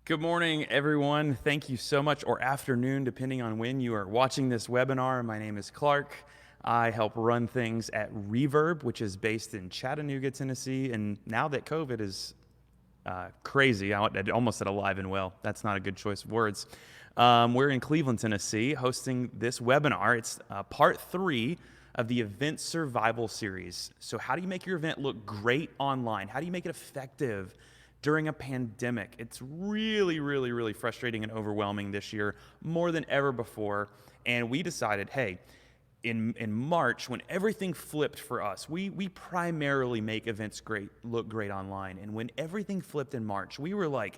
Good morning, everyone. Thank you so much, or afternoon, depending on when you are watching this webinar. My name is Clark. I help run things at Reverb, which is based in Chattanooga, Tennessee. And now that COVID is crazy, I almost said alive and well. That's not a good choice of words. We're in Cleveland, Tennessee, hosting this webinar. It's part 3 of the Event Survival Series. So how do you make your event look great online? How do you make it effective during a pandemic? It's really frustrating and overwhelming this year, more than ever before. And we decided, hey, in March, when everything flipped for us, we primarily make events look great online. And when everything flipped in March, we were like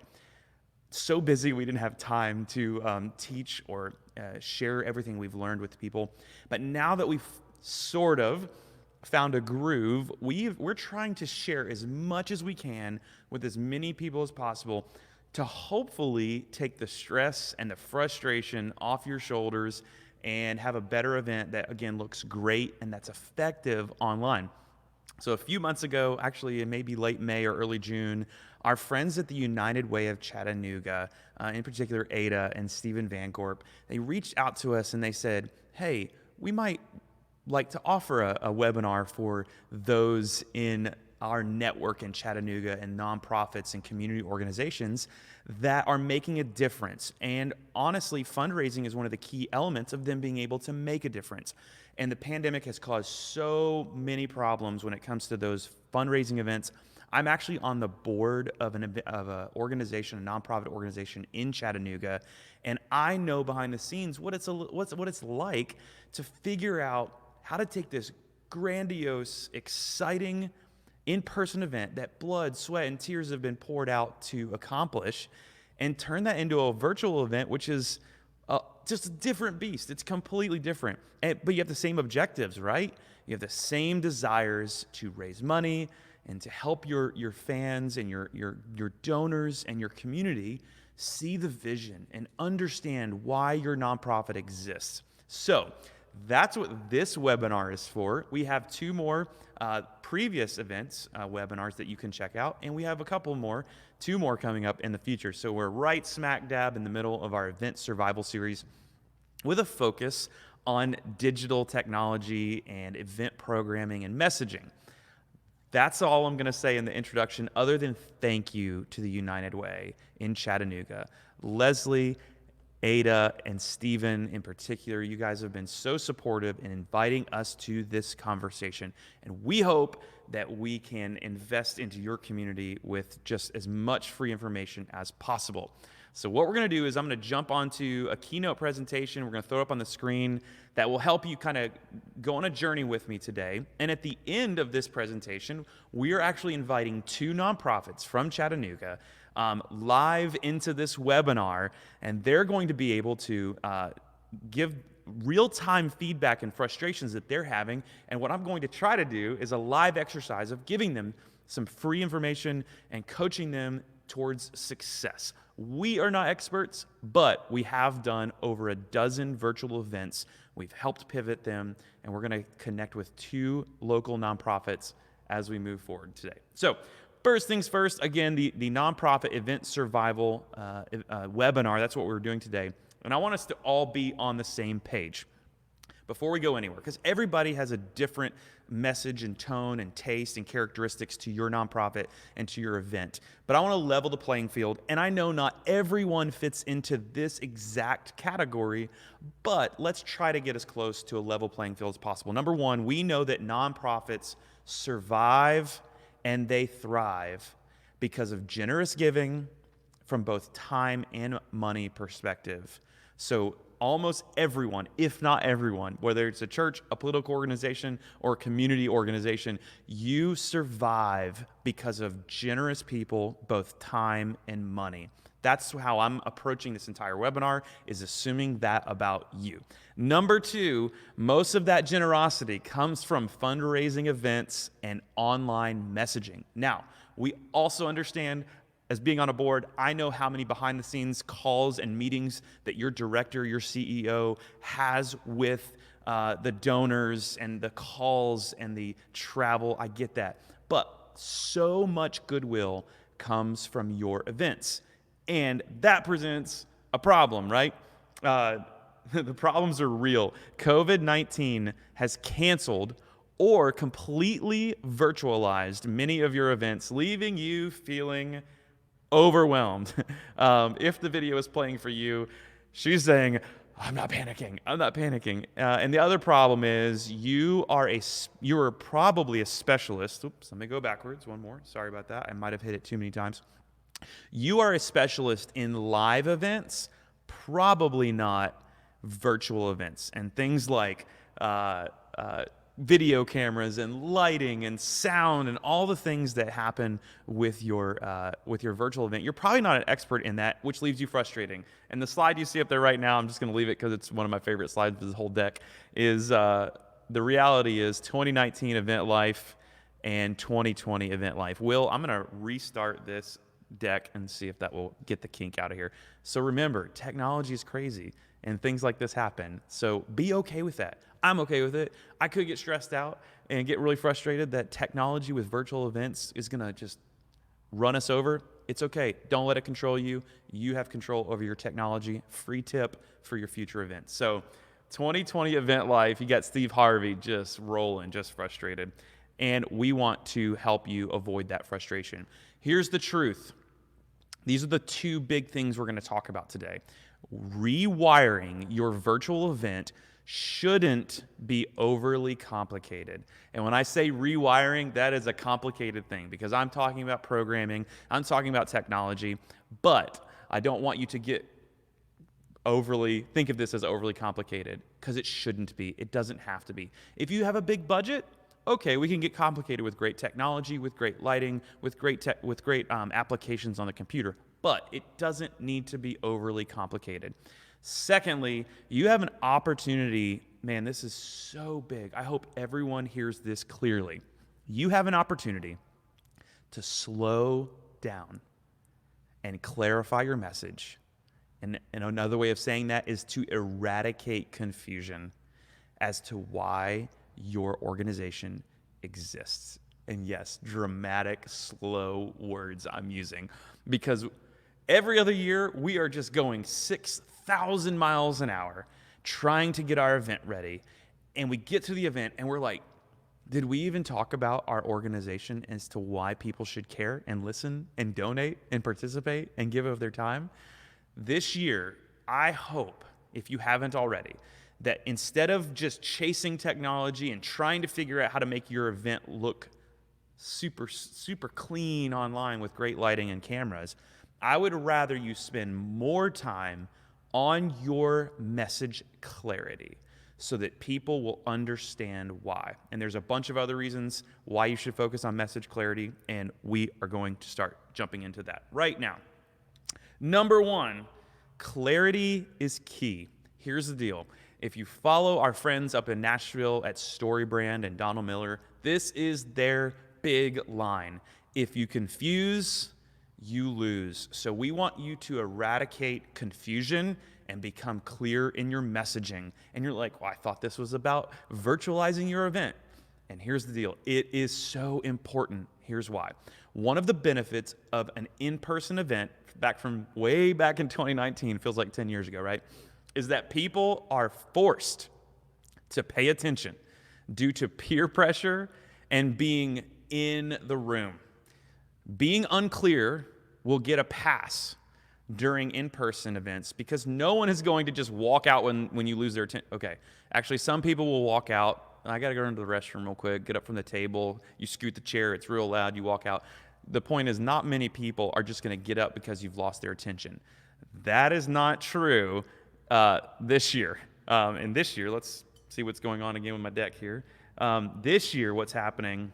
so busy we didn't have time to teach or share everything we've learned with people. But now that we've sort of found a groove, we're trying to share as much as we can with as many people as possible to hopefully take the stress and the frustration off your shoulders and have a better event that, again, looks great and that's effective online. So a few months ago, actually in maybe late May or early June, our friends at the United Way of Chattanooga, in particular Ada and Stephen Vancorp, they reached out to us and they said, hey, we might like to offer a webinar for those in our network in Chattanooga and nonprofits and community organizations that are making a difference. And honestly, fundraising is one of the key elements of them being able to make a difference. And the pandemic has caused so many problems when it comes to those fundraising events. I'm actually on the board of a organization, a nonprofit organization in Chattanooga, and I know behind the scenes what it's like to figure out how to take this grandiose, exciting, in-person event that blood, sweat, and tears have been poured out to accomplish and turn that into a virtual event, which is just a different beast. It's completely different. But you have the same objectives, right? You have the same desires to raise money and to help your fans and your donors and your community see the vision and understand why your nonprofit exists. So that's what this webinar is for. We have 2 more previous events, webinars that you can check out, and we have a couple more, 2 more coming up in the future. So we're right smack dab in the middle of our event survival series with a focus on digital technology and event programming and messaging. That's all I'm going to say in the introduction, other than thank you to the United Way in Chattanooga. Leslie, Ada, and Stephen in particular, you guys have been so supportive in inviting us to this conversation. And we hope that we can invest into your community with just as much free information as possible. So what we're going to do is I'm going to jump onto a keynote presentation. We're going to throw it up on the screen that will help you kind of go on a journey with me today. And at the end of this presentation, we are actually inviting 2 nonprofits from Chattanooga live into this webinar, and they're going to be able to give real-time feedback and frustrations that they're having. And what I'm going to try to do is a live exercise of giving them some free information and coaching them towards success. We are not experts, but we have done over a dozen virtual events. We've helped pivot them, and we're going to connect with 2 local nonprofits as we move forward today. So first things first, again, the nonprofit event survival webinar, that's what we're doing today. And I want us to all be on the same page before we go anywhere, because everybody has a different message and tone and taste and characteristics to your nonprofit and to your event. But I want to level the playing field, and I know not everyone fits into this exact category, but let's try to get as close to a level playing field as possible. Number one, we know that nonprofits survive and they thrive because of generous giving from both time and money perspective. So almost everyone, if not everyone, whether it's a church, a political organization, or a community organization, you survive because of generous people, both time and money. That's how I'm approaching this entire webinar, is assuming that about you. Number 2, most of that generosity comes from fundraising events and online messaging. Now, we also understand, as being on a board, I know how many behind the scenes calls and meetings that your director, your CEO has with the donors and the calls and the travel. I get that. But so much goodwill comes from your events. And that presents a problem, right? The problems are real. COVID-19 has canceled or completely virtualized many of your events, leaving you feeling overwhelmed. If the video is playing for you, she's saying, I'm not panicking. I'm not panicking. And the other problem is you are probably a specialist. Oops, let me go backwards one more. Sorry about that. I might have hit it too many times. You are a specialist in live events, probably not virtual events. And things like video cameras and lighting and sound and all the things that happen with your virtual event. You're probably not an expert in that, which leaves you frustrating. And the slide you see up there right now, I'm just going to leave it because it's one of my favorite slides of this whole deck, is the reality is 2019 event life and 2020 event life. Will, I'm going to restart this deck and see if that will get the kink out of here. So remember, technology is crazy and things like this happen. So be okay with that. I'm okay with it. I could get stressed out and get really frustrated that technology with virtual events is going to just run us over. It's okay. Don't let it control you. You have control over your technology. Free tip for your future events. So 2020 event life, you got Steve Harvey just rolling, just frustrated. And we want to help you avoid that frustration. Here's the truth. These are the two big things we're going to talk about today. Rewiring your virtual event shouldn't be overly complicated. And when I say rewiring, that is a complicated thing because I'm talking about programming, I'm talking about technology, but I don't want you to think of this as overly complicated because it shouldn't be. It doesn't have to be. If you have a big budget, okay, we can get complicated with great technology, with great lighting, with great applications on the computer, but it doesn't need to be overly complicated. Secondly, you have an opportunity. Man, this is so big. I hope everyone hears this clearly. You have an opportunity to slow down and clarify your message. And another way of saying that is to eradicate confusion as to why your organization exists. And yes, dramatic, slow words I'm using because every other year we are just going 6,000 miles an hour trying to get our event ready. And we get to the event and we're like, did we even talk about our organization as to why people should care and listen and donate and participate and give of their time? This year, I hope, if you haven't already, that instead of just chasing technology and trying to figure out how to make your event look super, super clean online with great lighting and cameras, I would rather you spend more time on your message clarity so that people will understand why. And there's a bunch of other reasons why you should focus on message clarity, and we are going to start jumping into that right now. Number one, clarity is key. Here's the deal. If you follow our friends up in Nashville at StoryBrand and Donald Miller, this is their big line. If you confuse, you lose. So we want you to eradicate confusion and become clear in your messaging. And you're like, well, I thought this was about virtualizing your event. And here's the deal. It is so important. Here's why. One of the benefits of an in-person event, way back in 2019, feels like 10 years ago, right, is that people are forced to pay attention due to peer pressure and being in the room. Being unclear will get a pass during in-person events because no one is going to just walk out when you lose their attention. Okay, actually some people will walk out. I got to go into the restroom real quick, get up from the table, you scoot the chair, it's real loud, you walk out. The point is not many people are just going to get up because you've lost their attention. That is not true this year. And this year, let's see what's going on again with my deck here. This year, what's happening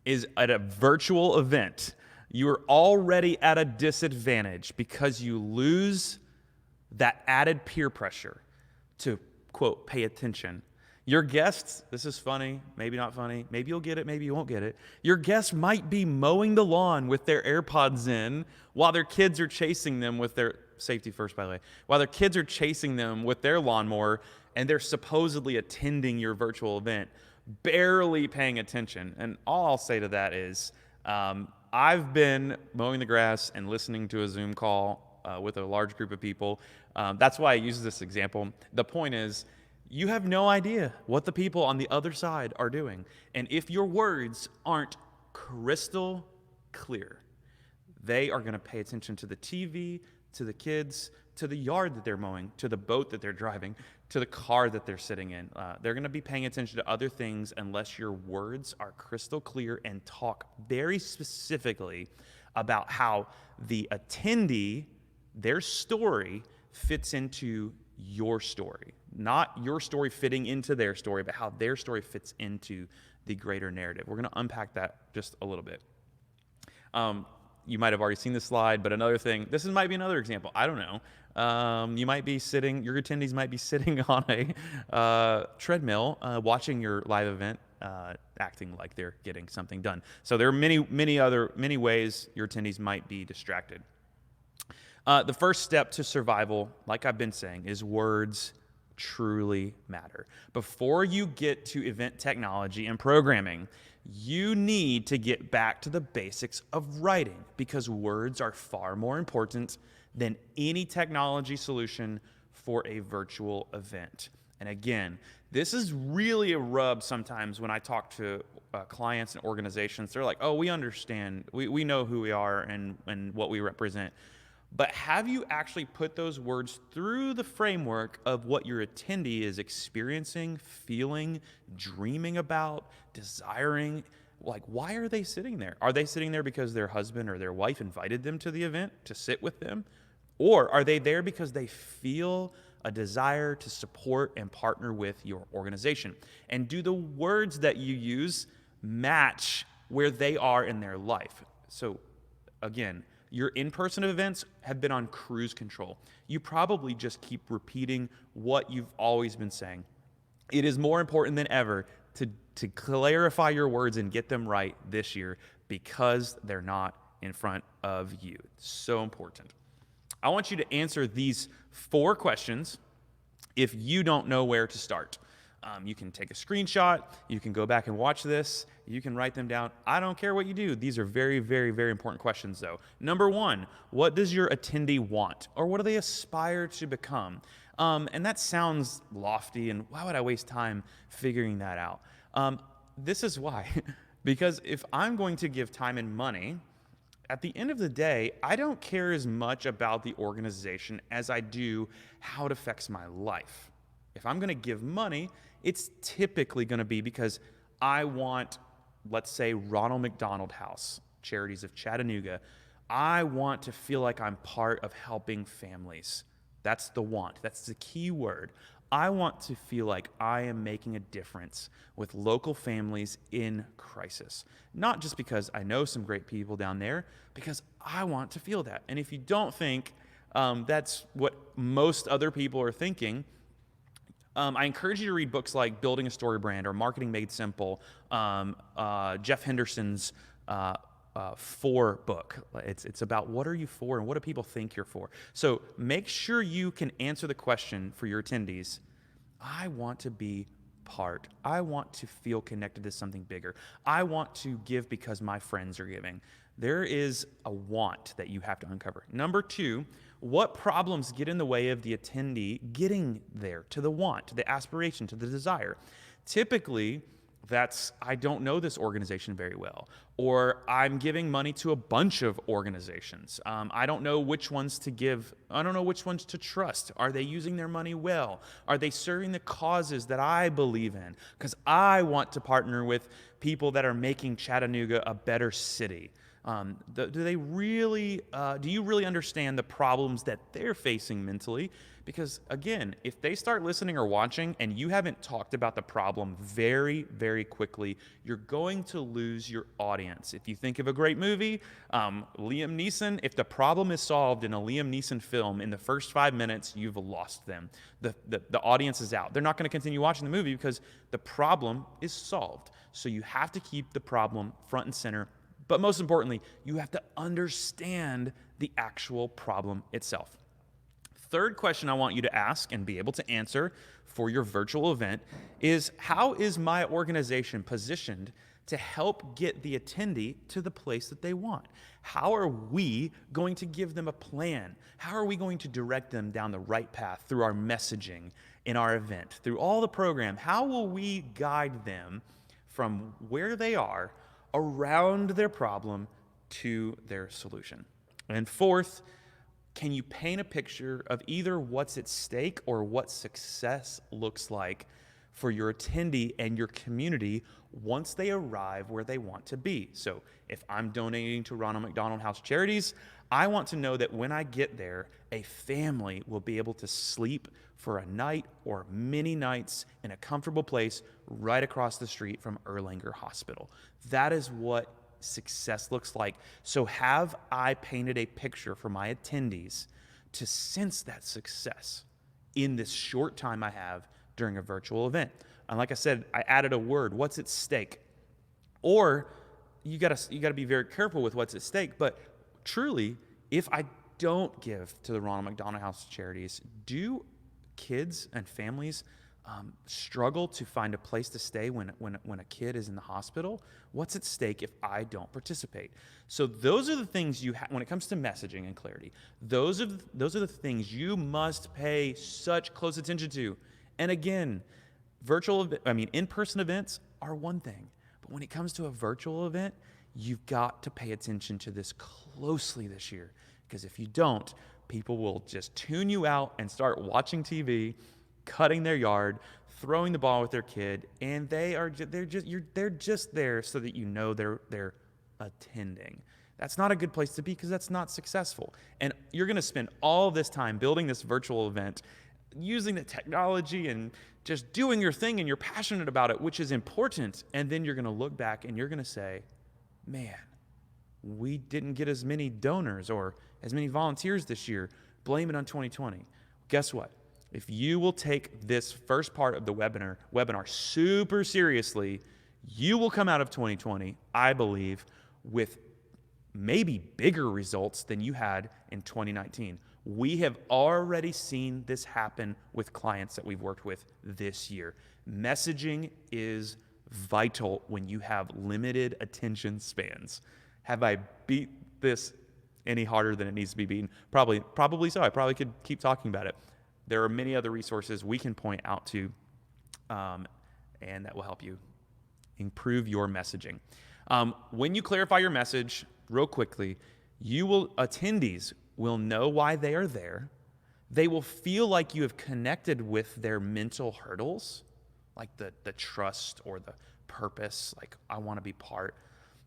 is at a virtual event, you are already at a disadvantage because you lose that added peer pressure to, quote, pay attention. Your guests, this is funny, maybe not funny, maybe you'll get it, maybe you won't get it. Your guests might be mowing the lawn with their AirPods in while their kids are chasing them with their, safety first by the way, while their kids are chasing them with their lawnmower and they're supposedly attending your virtual event, barely paying attention. And all I'll say to that is, I've been mowing the grass and listening to a Zoom call with a large group of people. That's why I use this example. The point is, you have no idea what the people on the other side are doing. And if your words aren't crystal clear, they are going to pay attention to the TV, to the kids, to the yard that they're mowing, to the boat that they're driving, to the car that they're sitting in. They're going to be paying attention to other things unless your words are crystal clear and talk very specifically about how the attendee, their story, fits into your story. Not your story fitting into their story, but how their story fits into the greater narrative. We're going to unpack that just a little bit. You might have already seen this slide, but another thing, might be another example. I don't know. You might be sitting, your attendees might be sitting on a treadmill watching your live event, acting like they're getting something done. So there are many ways your attendees might be distracted. The first step to survival, like I've been saying, is words truly matter. Before you get to event technology and programming, you need to get back to the basics of writing, because words are far more important than any technology solution for a virtual event. And again, this is really a rub sometimes when I talk to clients and organizations. They're like, oh, we understand. We know who we are and what we represent. But have you actually put those words through the framework of what your attendee is experiencing, feeling, dreaming about, desiring? Like, why are they sitting there? Are they sitting there because their husband or their wife invited them to the event to sit with them? Or are they there because they feel a desire to support and partner with your organization? And do the words that you use match where they are in their life? So again, your in-person events have been on cruise control. You probably just keep repeating what you've always been saying. It is more important than ever to clarify your words and get them right this year, because they're not in front of you. It's so important. I want you to answer these 4 questions if you don't know where to start. You can take a screenshot. You can go back and watch this. You can write them down. I don't care what you do. These are very, very, very important questions, though. Number 1, what does your attendee want? Or what do they aspire to become? And that sounds lofty, and why would I waste time figuring that out? This is why. Because if I'm going to give time and money, at the end of the day, I don't care as much about the organization as I do how it affects my life. If I'm going to give money, it's typically going to be because I want, let's say, Ronald McDonald House, Charities of Chattanooga. I want to feel like I'm part of helping families. That's the want. That's the key word. I want to feel like I am making a difference with local families in crisis. Not just because I know some great people down there, because I want to feel that. And if you don't think that's what most other people are thinking, I encourage you to read books like Building a Story Brand or Marketing Made Simple, Jeff Henderson's For book. It's about what are you for and what do people think you're for. So make sure you can answer the question for your attendees. I want to be part. I want to feel connected to something bigger. I want to give because my friends are giving. There is a want that you have to uncover. Number 2, what problems get in the way of the attendee getting there, to the want, to the aspiration, to the desire? Typically, that's, I don't know this organization very well, or I'm giving money to a bunch of organizations. I don't know which ones to give. I don't know which ones to trust. Are they using their money well? Are they serving the causes that I believe in? Because I want to partner with people that are making Chattanooga a better city. Do you really understand the problems that they're facing mentally? Because again, if they start listening or watching and you haven't talked about the problem very, very quickly, you're going to lose your audience. If you think of a great movie, Liam Neeson, if the problem is solved in a Liam Neeson film in the first 5 minutes, you've lost them. The audience is out. They're not going to continue watching the movie because the problem is solved. So you have to keep the problem front and center. But most importantly, you have to understand the actual problem itself. Third question I want you to ask and be able to answer for your virtual event is, how is my organization positioned to help get the attendee to the place that they want? How are we going to give them a plan? How are we going to direct them down the right path through our messaging in our event, through all the program? How will we guide them from where they are around their problem to their solution? And fourth, can you paint a picture of either what's at stake or what success looks like for your attendee and your community once they arrive where they want to be? So if I'm donating to Ronald McDonald House Charities, I want to know that when I get there, a family will be able to sleep for a night or many nights in a comfortable place right across the street from Erlanger Hospital. That is what success looks like. So have I painted a picture for my attendees to sense that success in this short time I have during a virtual event? And like I said, I added a word, what's at stake? Or you gotta be very careful with what's at stake, but truly, if I don't give to the Ronald McDonald House Charities, do kids and families struggle to find a place to stay when a kid is in the hospital? What's at stake if I don't participate? So those are the things when it comes to messaging and clarity, those are the things you must pay such close attention to. And again, in-person events are one thing, but when it comes to a virtual event, you've got to pay attention to this closely this year, because if you don't, people will just tune you out and start watching TV, cutting their yard, throwing the ball with their kid, and they're just there so that you know they're attending. That's not a good place to be, because that's not successful. And you're going to spend all this time building this virtual event, using the technology and just doing your thing, and you're passionate about it, which is important. And then you're going to look back and you're going to say, man, we didn't get as many donors or as many volunteers this year. Blame it on 2020. Guess what? If you will take this first part of the webinar super seriously, you will come out of 2020, I believe, with maybe bigger results than you had in 2019. We have already seen this happen with clients that we've worked with this year. Messaging is vital when you have limited attention spans. Have I beat this any harder than it needs to be beaten? Probably so. I probably could keep talking about it. There are many other resources we can point out to, and that will help you improve your messaging. When you clarify your message, real quickly, attendees will know why they are there. They will feel like you have connected with their mental hurdles, like the trust or the purpose, like I want to be part.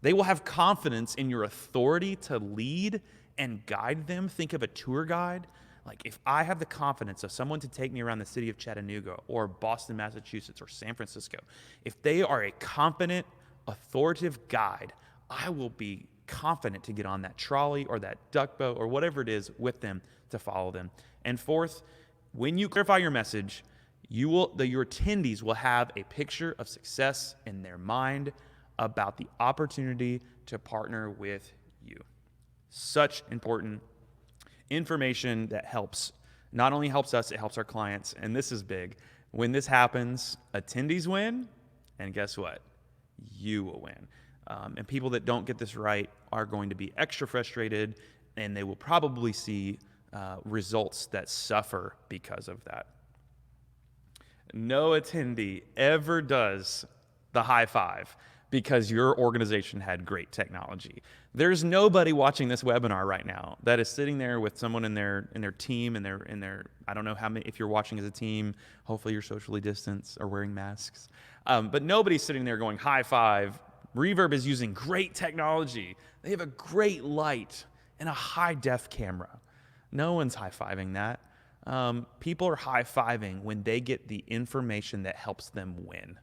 They will have confidence in your authority to lead and guide them. Think of a tour guide. Like if I have the confidence of someone to take me around the city of Chattanooga or Boston, Massachusetts, or San Francisco, if they are a confident, authoritative guide, I will be confident to get on that trolley or that duck boat or whatever it is with them to follow them. And fourth, when you clarify your message, your attendees will have a picture of success in their mind about the opportunity to partner with you. Such important information that not only helps us, it helps our clients. And this is big. When this happens, attendees win, and guess what? You will win. And people that don't get this right are going to be extra frustrated, and they will probably see results that suffer because of that. No attendee ever does the high five because your organization had great technology. There's nobody watching this webinar right now that is sitting there with someone in their team and their I don't know how many, if you're watching as a team, hopefully you're socially distanced or wearing masks. But nobody's sitting there going high five. Reverb is using great technology. They have a great light and a high def camera. No one's high-fiving that. People are high-fiving when they get the information that helps them win.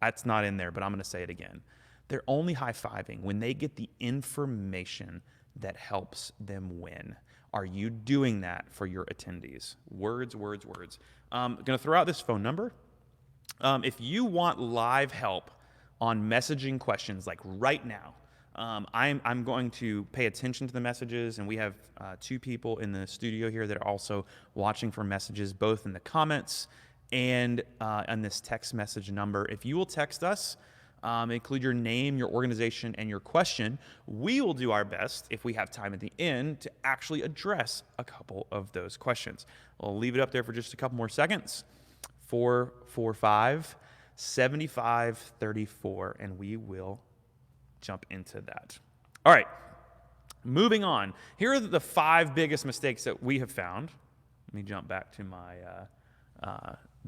That's not in there, but I'm going to say it again. They're only high-fiving when they get the information that helps them win. Are you doing that for your attendees? Words, words, words. I'm going to throw out this phone number. If you want live help on messaging questions like right now, I'm going to pay attention to the messages, and we have 2 people in the studio here that are also watching for messages, both in the comments and on this text message number. If you will text us Include your name, your organization, and your question. We will do our best, if we have time at the end, to actually address a couple of those questions. I'll leave it up there for just a couple more seconds. 445 7534, and we will jump into that. All right, moving on. Here are the 5 biggest mistakes that we have found. Let me jump back to my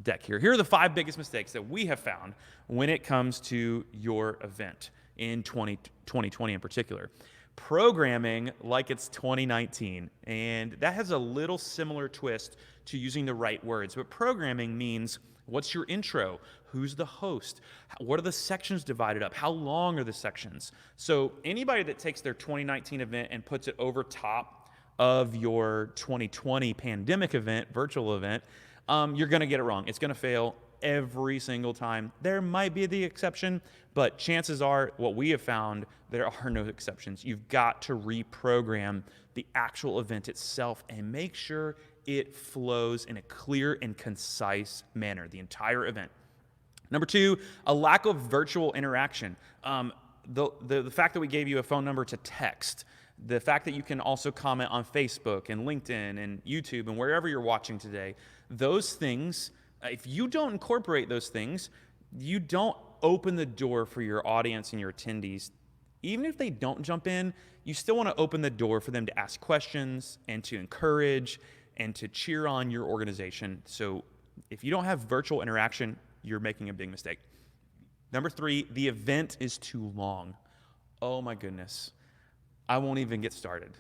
deck here. Here are the 5 biggest mistakes that we have found when it comes to your event in 2020 in particular. Programming like it's 2019, and that has a little similar twist to using the right words. But programming means, what's your intro? Who's the host? What are the sections divided up? How long are the sections? So anybody that takes their 2019 event and puts it over top of your 2020 pandemic event, virtual event, you're going to get it wrong. It's going to fail every single time. There might be the exception, but chances are, what we have found, there are no exceptions. You've got to reprogram the actual event itself and make sure it flows in a clear and concise manner, the entire event. Number 2, a lack of virtual interaction. The fact that we gave you a phone number to text, the fact that you can also comment on Facebook and LinkedIn and YouTube and wherever you're watching today, those things, if you don't incorporate those things, you don't open the door for your audience and your attendees. Even if they don't jump in, you still want to open the door for them to ask questions and to encourage and to cheer on your organization. So if you don't have virtual interaction, you're making a big mistake. Number 3, the event is too long. Oh my goodness. I won't even get started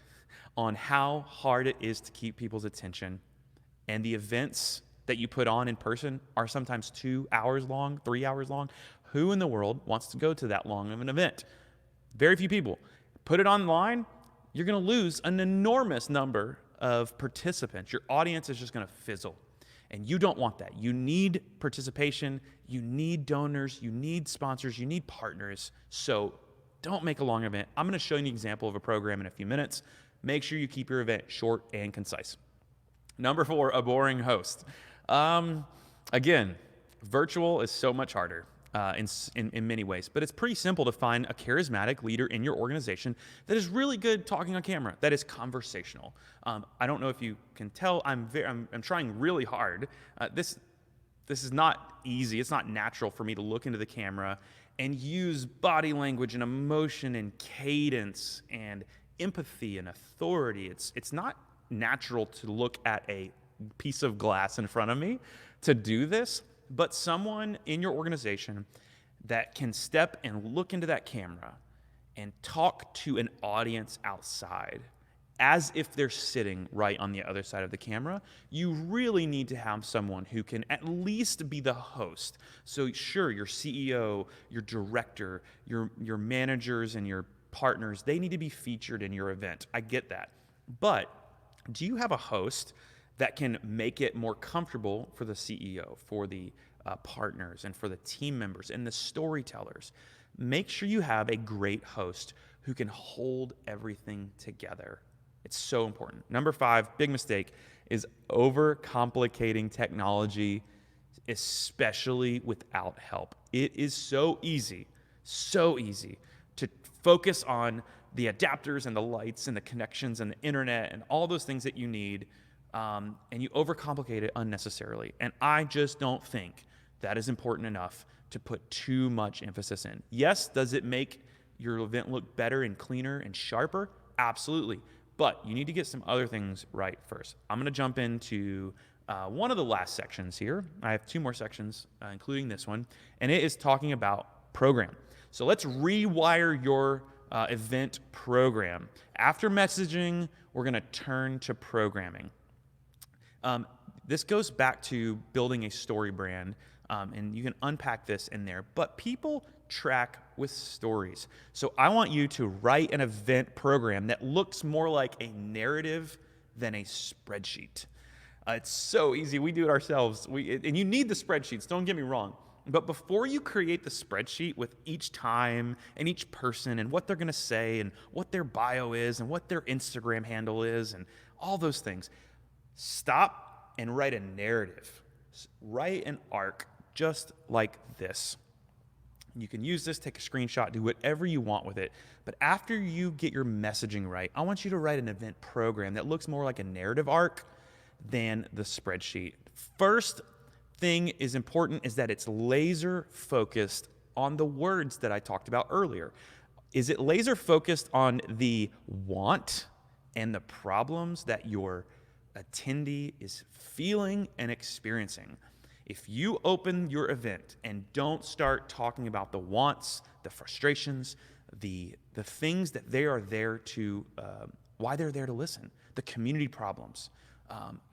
on how hard it is to keep people's attention. And the events that you put on in person are sometimes 2 hours long, 3 hours long. Who in the world wants to go to that long of an event? Very few people. Put it online, you're going to lose an enormous number of participants. Your audience is just going to fizzle. And you don't want that. You need participation, you need donors, you need sponsors, you need partners. So don't make a long event. I'm going to show you an example of a program in a few minutes. Make sure you keep your event short and concise. Number 4, a boring host. Again, virtual is so much harder in many ways, but it's pretty simple to find a charismatic leader in your organization that is really good talking on camera, that is conversational. I don't know if you can tell, I'm trying really hard. This is not easy. It's not natural for me to look into the camera and use body language and emotion and cadence and empathy and authority. It's not natural to look at a piece of glass in front of me to do this, but someone in your organization that can step and look into that camera and talk to an audience outside as if they're sitting right on the other side of the camera, you really need to have someone who can at least be the host. So sure, your CEO, your director, your managers and your partners, they need to be featured in your event. I get that. But do you have a host that can make it more comfortable for the CEO, for the partners, and for the team members and the storytellers? Make sure you have a great host who can hold everything together. It's so important. Number 5, big mistake, is overcomplicating technology, especially without help. It is so easy to focus on the adapters and the lights and the connections and the internet and all those things that you need, and you overcomplicate it unnecessarily. And I just don't think that is important enough to put too much emphasis in. Yes, does it make your event look better and cleaner and sharper? Absolutely. But you need to get some other things right first. I'm going to jump into one of the last sections here. I have 2 more sections, including this one, and it is talking about program. So let's rewire your event program. After messaging, we're going to turn to programming. This goes back to building a story brand, and you can unpack this in there, but people track with stories. So I want you to write an event program that looks more like a narrative than a spreadsheet. It's so easy. We do it ourselves. And you need the spreadsheets, don't get me wrong. But before you create the spreadsheet with each time and each person and what they're going to say and what their bio is and what their Instagram handle is and all those things, stop and write a narrative. Write an arc just like this. You can use this, take a screenshot, do whatever you want with it. But after you get your messaging right, I want you to write an event program that looks more like a narrative arc than the spreadsheet. First thing is important is that it's laser focused on the words that I talked about earlier. Is it laser focused on the want and the problems that your attendee is feeling and experiencing? If you open your event and don't start talking about the wants, the frustrations, the things that they are there to, why they're there to listen, the community problems,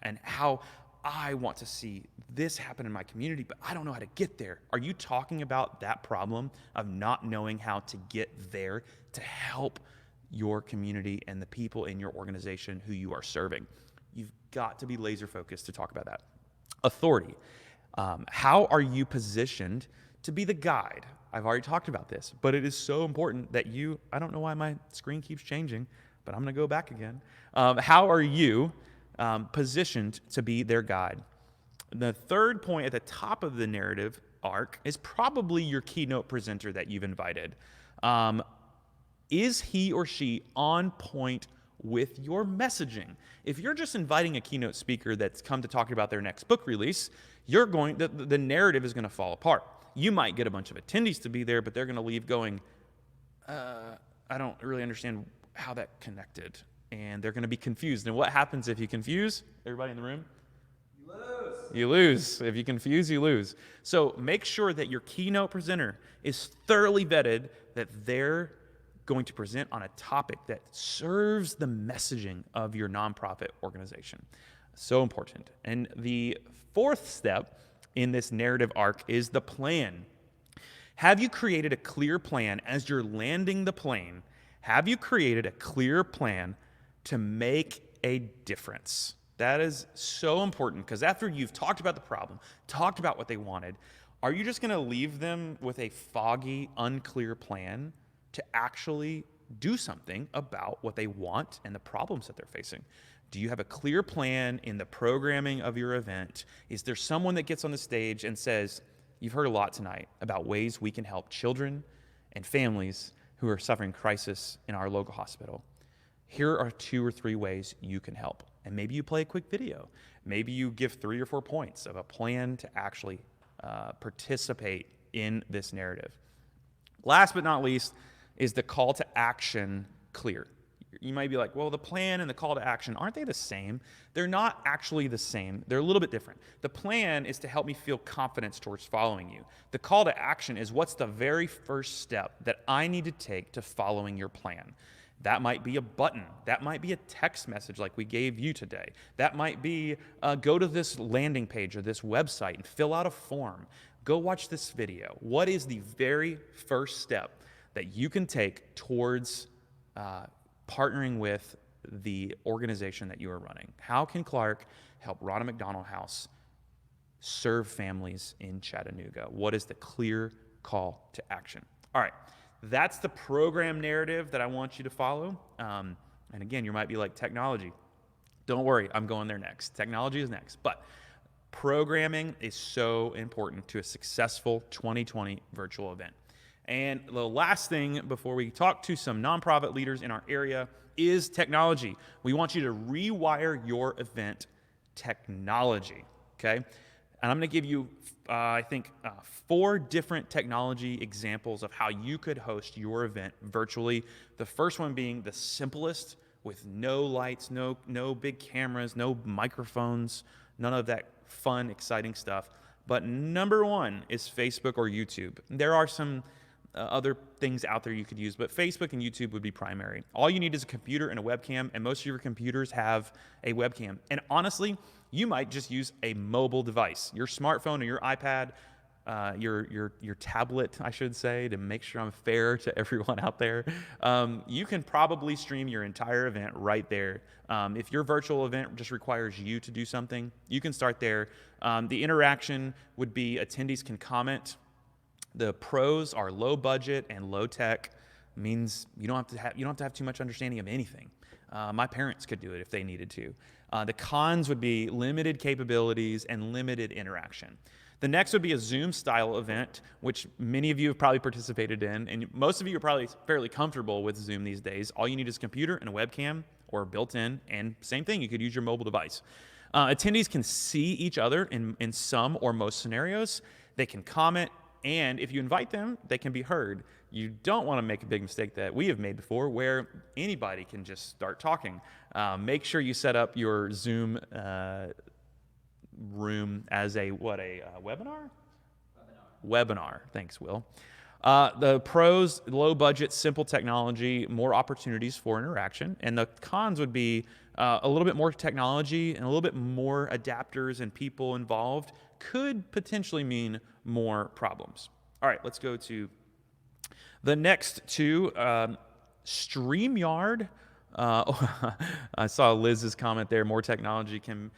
and how I want to see this happen in my community, but I don't know how to get there. Are you talking about that problem of not knowing how to get there to help your community and the people in your organization who you are serving? You've got to be laser focused to talk about that. Authority. How are you positioned to be the guide? I've already talked about this, but it is so important that you, I don't know why my screen keeps changing, but I'm going to go back again. How are you positioned to be their guide? The third point at the top of the narrative arc is probably your keynote presenter that you've invited. Is he or she on point with your messaging? If you're just inviting a keynote speaker that's come to talk about their next book release, the narrative is going to fall apart. You might get a bunch of attendees to be there, but they're going to leave going, I don't really understand how that connected. And they're going to be confused. And what happens if you confuse everybody in the room? You lose. You lose. If you confuse, you lose. So make sure that your keynote presenter is thoroughly vetted, that they're going to present on a topic that serves the messaging of your nonprofit organization. So important. And the fourth step in this narrative arc is the plan. Have you created a clear plan as you're landing the plane? Have you created a clear plan to make a difference? That is so important, because after you've talked about the problem, talked about what they wanted, are you just going to leave them with a foggy, unclear plan to actually do something about what they want and the problems that they're facing? Do you have a clear plan in the programming of your event? Is there someone that gets on the stage and says, you've heard a lot tonight about ways we can help children and families who are suffering crisis in our local hospital. Here are 2 or 3 ways you can help. And maybe you play a quick video. Maybe you give 3 or 4 points of a plan to actually participate in this narrative. Last but not least is the call to action clear. You might be like, well, the plan and the call to action, aren't they the same? They're not actually the same. They're a little bit different. The plan is to help me feel confidence towards following you. The call to action is, what's the very first step that I need to take to following your plan? That might be a button. That might be a text message like we gave you today. That might be go to this landing page or this website and fill out a form. Go watch this video. What is the very first step that you can take towards partnering with the organization that you are running? How can Clark help Ronald McDonald House serve families in Chattanooga? What is the clear call to action? All right. That's the program narrative that I want you to follow. And again, you might be like, technology. Don't worry, I'm going there next. Technology is next. But programming is so important to a successful 2020 virtual event. And the last thing before we talk to some nonprofit leaders in our area is technology. We want you to rewire your event technology, okay? And I'm going to give you, I think, 4 different technology examples of how you could host your event virtually. The first one being the simplest, with no lights, no big cameras, no microphones, none of that fun, exciting stuff. But number 1 is Facebook or YouTube. There are some other things out there you could use, but Facebook and YouTube would be primary. All you need is a computer and a webcam, and most of your computers have a webcam. And honestly, you might just use a mobile device, your smartphone or your iPad, your tablet, I should say, to make sure I'm fair to everyone out there. You can probably stream your entire event right there. If your virtual event just requires you to do something, you can start there. The interaction would be attendees can comment. The pros are low budget and low tech. Means you don't have to have too much understanding of anything. My parents could do it if they needed to. The cons would be limited capabilities and limited interaction. The next would be a Zoom style event, which many of you have probably participated in, and most of you are probably fairly comfortable with Zoom these days. All you need is a computer and a webcam, or built in, and same thing, you could use your mobile device. Attendees can see each other in some or most scenarios. They can comment, and if you invite them, they can be heard. You don't want to make a big mistake that we have made before where anybody can just start talking. Make sure you set up your Zoom room as a webinar? Webinar. Thanks, Will. The pros: low budget, simple technology, more opportunities for interaction. And the cons would be a little bit more technology and a little bit more adapters and people involved could potentially mean more problems. All right, let's go to the next two. StreamYard. I saw Liz's comment there. More technology can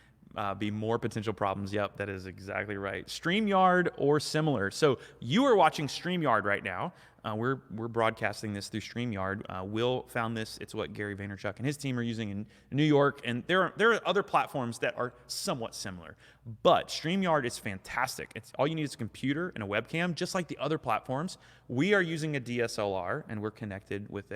be more potential problems. Yep, that is exactly right. StreamYard or similar. So you are watching StreamYard right now. We're broadcasting this through StreamYard. Will found this. It's what Gary Vaynerchuk and his team are using in New York. And there are other platforms that are somewhat similar. But StreamYard is fantastic. It's all you need is a computer and a webcam, just like the other platforms. We are using a DSLR, and we're connected with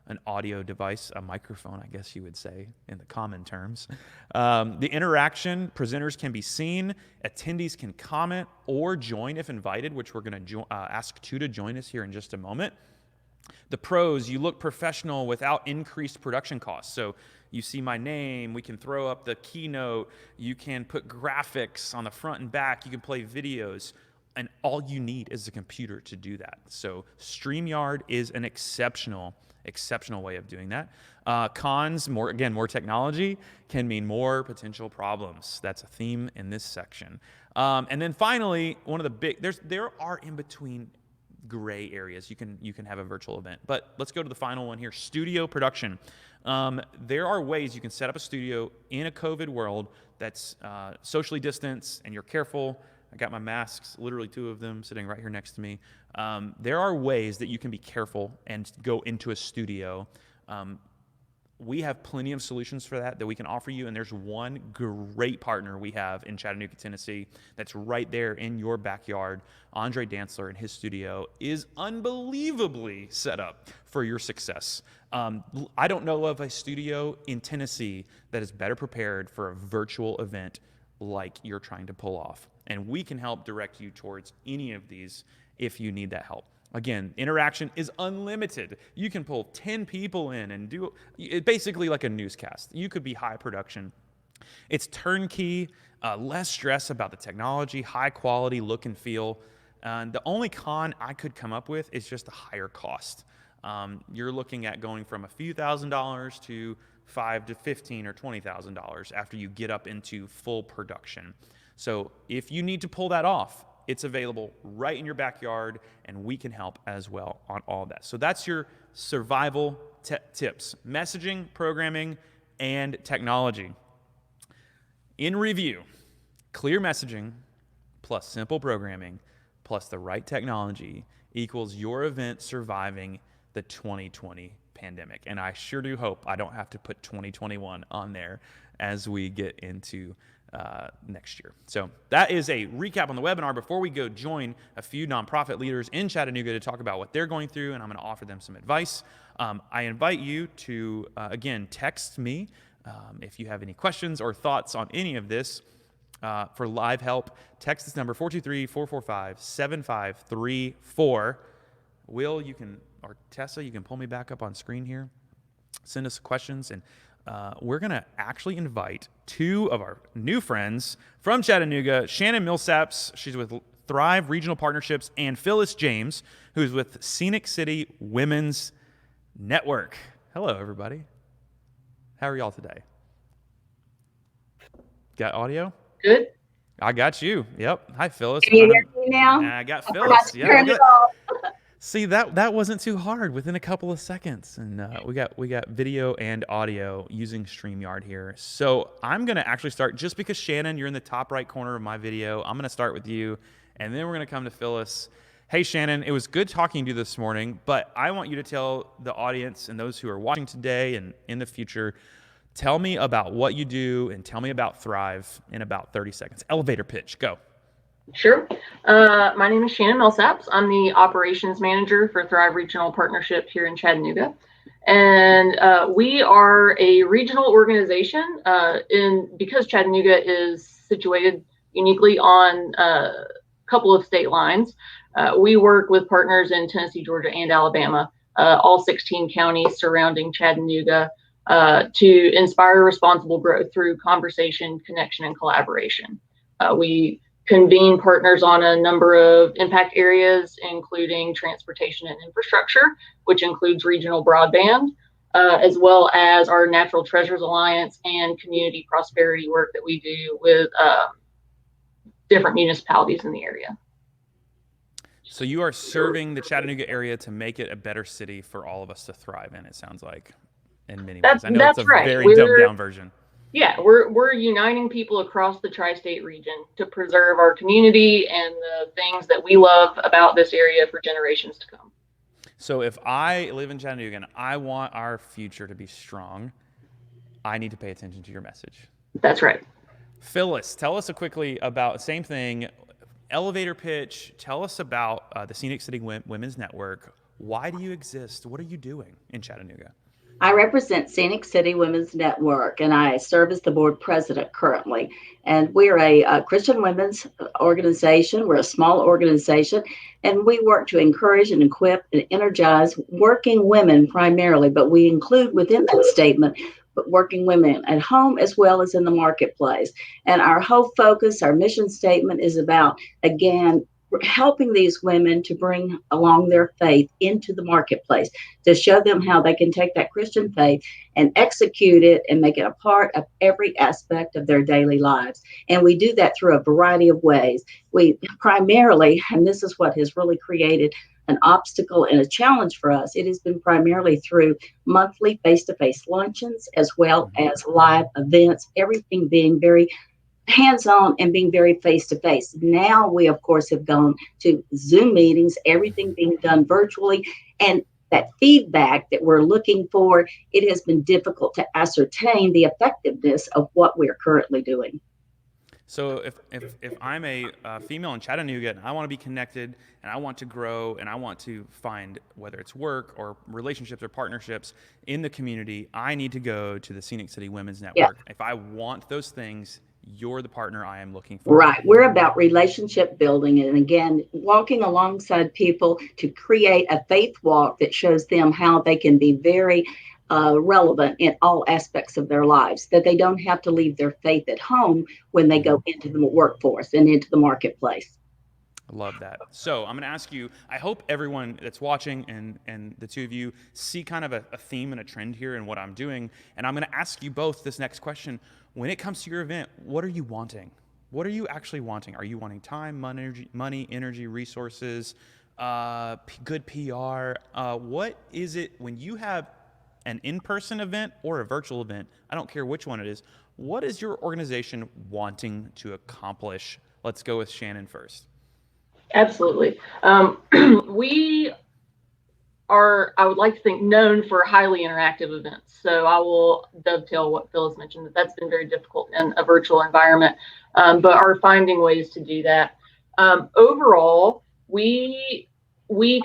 an audio device, a microphone, I guess you would say in the common terms. The interaction: presenters can be seen, attendees can comment or join if invited, which we're going to ask two to join us here in just a moment. The pros: you look professional without increased production costs. So you see my name, we can throw up the keynote, you can put graphics on the front and back, you can play videos, and all you need is a computer to do that. So StreamYard is an exceptional way of doing that. Cons: more technology can mean more potential problems. That's a theme in this section. And then finally, one of the big, there are in between gray areas. You can have a virtual event, but let's go to the final one here: studio production. There are ways you can set up a studio in a COVID world that's socially distanced and you're careful. I got my masks, literally two of them, sitting right here next to me. There are ways that you can be careful and go into a studio. We have plenty of solutions for that we can offer you, and there's one great partner we have in Chattanooga, Tennessee, that's right there in your backyard. Andre Dantzler and his studio is unbelievably set up for your success. I don't know of a studio in Tennessee that is better prepared for a virtual event like you're trying to pull off. And we can help direct you towards any of these if you need that help. Again, interaction is unlimited. You can pull 10 people in and do it basically like a newscast. You could be high production. It's turnkey, less stress about the technology, high quality look and feel. The only con I could come up with is just a higher cost. You're looking at going from a few $1,000s to $5,000 to $15,000 or $20,000 after you get up into full production. So if you need to pull that off, it's available right in your backyard, and we can help as well on all of that. So that's your survival tips: messaging, programming, and technology. In review: clear messaging plus simple programming plus the right technology equals your event surviving the 2020 pandemic. And I sure do hope I don't have to put 2021 on there as we get into next year. So that is a recap on the webinar. Before we go join a few nonprofit leaders in Chattanooga to talk about what they're going through, and I'm going to offer them some advice, I invite you to, again, text me if you have any questions or thoughts on any of this. For live help, text this number, 423-445-7534. Will, or Tessa, you can pull me back up on screen here. Send us questions, and we're going to actually invite two of our new friends from Chattanooga: Shannon Millsaps, she's with Thrive Regional Partnerships, and Phyllis James, who's with Scenic City Women's Network. Hello, everybody. How are y'all today? Got audio? Good. I got you. Yep. Hi, Phyllis. Can you hear me now? I got Phyllis. Yeah. See, that wasn't too hard within a couple of seconds. And we got video and audio using StreamYard here. So I'm going to actually start, just because Shannon, you're in the top right corner of my video, I'm going to start with you, and then we're going to come to Phyllis. Hey, Shannon, it was good talking to you this morning, but I want you to tell the audience and those who are watching today and in the future, tell me about what you do and tell me about Thrive in about 30 seconds. Elevator pitch, go. Sure. My name is Shannon Millsaps. I'm the operations manager for Thrive Regional Partnership here in Chattanooga. And we are a regional organization because Chattanooga is situated uniquely on a couple of state lines. We work with partners in Tennessee, Georgia, and Alabama, all 16 counties surrounding Chattanooga, to inspire responsible growth through conversation, connection, and collaboration. We convene partners on a number of impact areas, including transportation and infrastructure, which includes regional broadband, as well as our Natural Treasures Alliance and community prosperity work that we do with different municipalities in the area. So you are serving the Chattanooga area to make it a better city for all of us to thrive in, it sounds like, in many ways. I know it's a That's right. very dumbed down version. Yeah, we're uniting people across the tri-state region to preserve our community and the things that we love about this area for generations to come. So if I live in Chattanooga and I want our future to be strong, I need to pay attention to your message. That's right. Phyllis, tell us quickly about same thing, elevator pitch. Tell us about the Scenic City Women's Network. Why do you exist? What are you doing in Chattanooga? I represent Scenic City Women's Network, and I serve as the board president currently. And we're a Christian women's organization. We're a small organization, and we work to encourage and equip and energize working women primarily, but we include within that statement working women at home as well as in the marketplace. And our whole focus, our mission statement is about, again, helping these women to bring along their faith into the marketplace, to show them how they can take that Christian faith and execute it and make it a part of every aspect of their daily lives. And we do that through a variety of ways. We primarily, and this is what has really created an obstacle and a challenge for us, it has been primarily through monthly face-to-face luncheons as well as live events, everything being very hands-on and being very face-to-face. Now we, of course, have gone to Zoom meetings, everything being done virtually, and that feedback that we're looking for, it has been difficult to ascertain the effectiveness of what we're currently doing. So if I'm a female in Chattanooga and I want to be connected and I want to grow and I want to find whether it's work or relationships or partnerships in the community, I need to go to the Scenic City Women's Network. Yeah. If I want those things, you're the partner I am looking for. Right. We're about relationship building and, again, walking alongside people to create a faith walk that shows them how they can be very relevant in all aspects of their lives, that they don't have to leave their faith at home when they go into the workforce and into the marketplace. I love that. So I'm going to ask you, I hope everyone that's watching and the two of you see kind of a theme and a trend here in what I'm doing. And I'm going to ask you both this next question. When it comes to your event, what are you wanting? What are you actually wanting? Are you wanting time, money, energy, resources, good PR? What is it when you have an in-person event or a virtual event? I don't care which one it is. What is your organization wanting to accomplish? Let's go with Shannon first. Absolutely. We are, I would like to think, known for highly interactive events. So I will dovetail what Phyllis mentioned, that's been very difficult in a virtual environment, but are finding ways to do that. Overall, we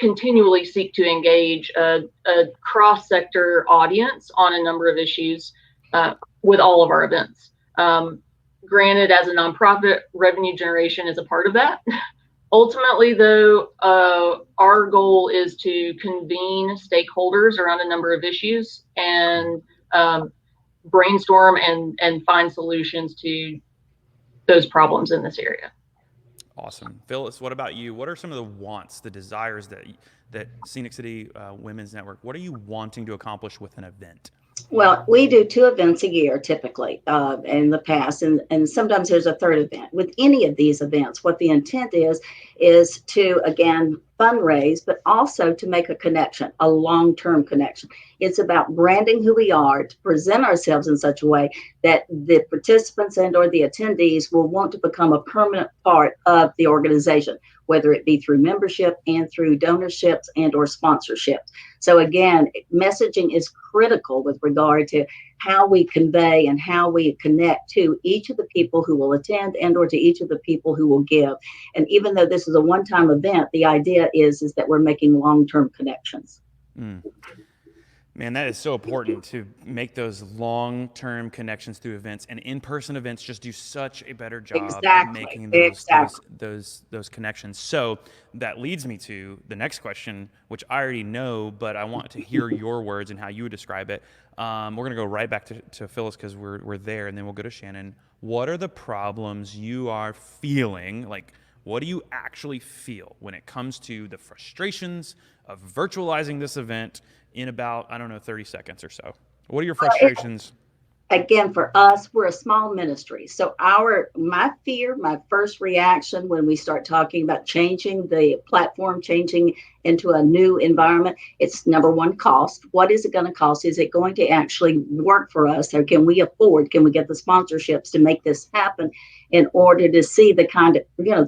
continually seek to engage a cross-sector audience on a number of issues with all of our events. Granted, as a nonprofit, revenue generation is a part of that. Ultimately, though, our goal is to convene stakeholders around a number of issues and brainstorm and find solutions to those problems in this area. Awesome. Phyllis, what about you? What are some of the wants, the desires that Scenic City Women's Network, what are you wanting to accomplish with an event? Well, we do 2 events a year typically in the past, and sometimes there's a third event. With any of these events, what the intent is to, again, fundraise, but also to make a connection, a long-term connection. It's about branding who we are, to present ourselves in such a way that the participants and or the attendees will want to become a permanent part of the organization, whether it be through membership and through donorships and or sponsorships. So again, messaging is critical with regard to how we convey and how we connect to each of the people who will attend and or to each of the people who will give. And even though this is a one-time event, the idea is that we're making long-term connections. Mm. Man, that is so important to make those long-term connections through events, and in-person events just do such a better job at making those connections. So that leads me to the next question, which I already know, but I want to hear your words and how you would describe it. We're going to go right back to Phyllis because we're there, and then we'll go to Shannon. What are the problems you are feeling? Like, what do you actually feel when it comes to the frustrations of virtualizing this event in about, 30 seconds or so? What are your frustrations? Again, for us, we're a small ministry. So my first reaction when we start talking about changing the platform, changing into a new environment, it's number one, cost. What is it going to cost? Is it going to actually work for us? Or can we get the sponsorships to make this happen in order to see the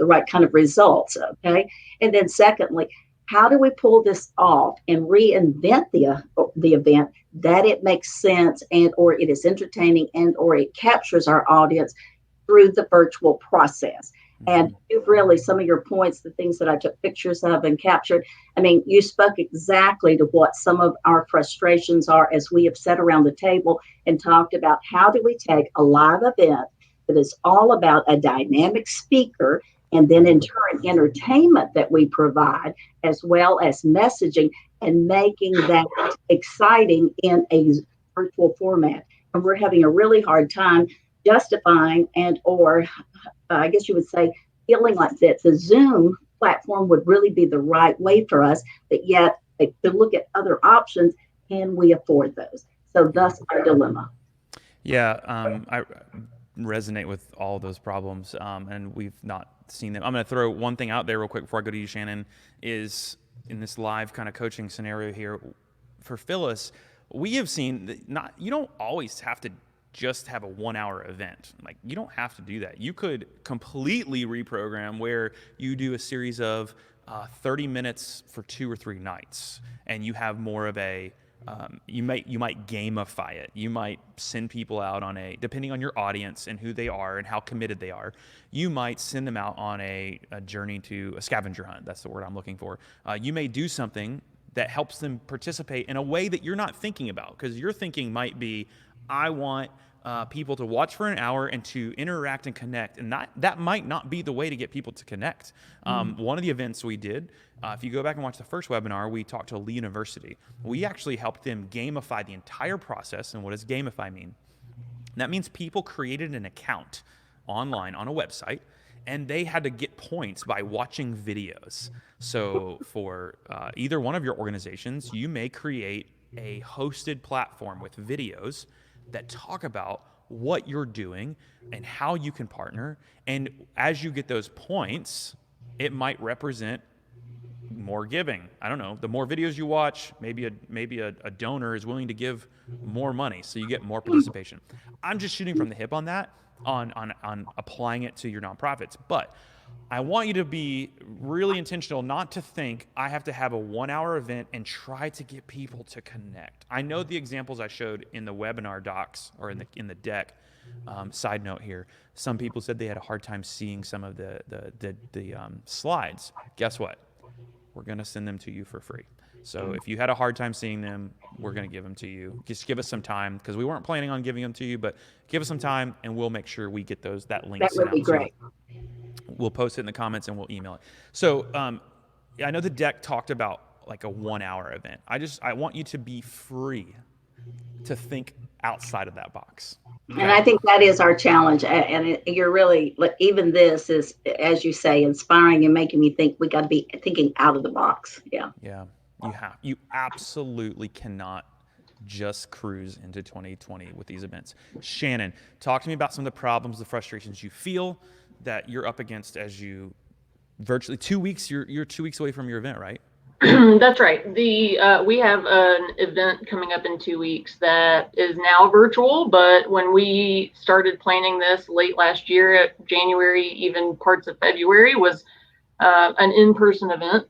right kind of results? Okay. And then secondly, how do we pull this off and reinvent the event that it makes sense and or it is entertaining and or it captures our audience through the virtual process? And you've really, some of your points, the things that I took pictures of and captured, I mean, you spoke exactly to what some of our frustrations are as we have sat around the table and talked about how do we take a live event that is all about a dynamic speaker and then in turn entertainment that we provide as well as messaging and making that exciting in a virtual format. And we're having a really hard time justifying and or I guess you would say feeling like that the Zoom platform would really be the right way for us, but yet to look at other options, can we afford those? So thus our dilemma. Yeah, I resonate with all those problems, and we've not seen them. I'm going to throw one thing out there real quick before I go to you, Shannon, is in this live kind of coaching scenario here for Phyllis, we have seen that you don't always have to just have a 1 hour event. Like, you don't have to do that. You could completely reprogram where you do a series of 30 minutes for 2 or 3 nights, and you have more of a you might gamify it. You might send people out on depending on your audience and who they are and how committed they are, you might send them out on a journey to a scavenger hunt. That's the word I'm looking for. You may do something that helps them participate in a way that you're not thinking about, because your thinking might be, I want people to watch for an hour and to interact and connect, and that might not be the way to get people to connect. One of the events we did, if you go back and watch the first webinar, we talked to Lee University. We actually helped them gamify the entire process. And what does gamify mean? That means people created an account online on a website, and they had to get points by watching videos. So for either one of your organizations, you may create a hosted platform with videos that talk about what you're doing and how you can partner. And as you get those points, it might represent more giving. I don't know. The more videos you watch, maybe a donor is willing to give more money, so you get more participation. I'm just shooting from the hip on that, on applying it to your nonprofits. But I want you to be really intentional, not to think I have to have a 1 hour event and try to get people to connect. I know the examples I showed in the webinar docs or in the deck. Side note here, some people said they had a hard time seeing some of the slides. Guess what? We're going to send them to you for free. So if you had a hard time seeing them, we're going to give them to you. Just give us some time, because we weren't planning on giving them to you, but give us some time and we'll make sure we get that link That sent would be out to you. great. We'll post it in the comments and we'll email it. So I know the deck talked about like a 1 hour event. I want you to be free to think outside of that box. Okay? And I think that is our challenge. And you're really, like, even this is, as you say, inspiring and making me think we got to be thinking out of the box. Yeah. Yeah. You absolutely cannot just cruise into 2020 with these events. Shannon, talk to me about some of the problems, the frustrations you feel that you're up against as you virtually 2 weeks, you're 2 weeks away from your event, right? That's right. We have an event coming up in 2 weeks that is now virtual, but when we started planning this late last year, January, even parts of February, was an in-person event.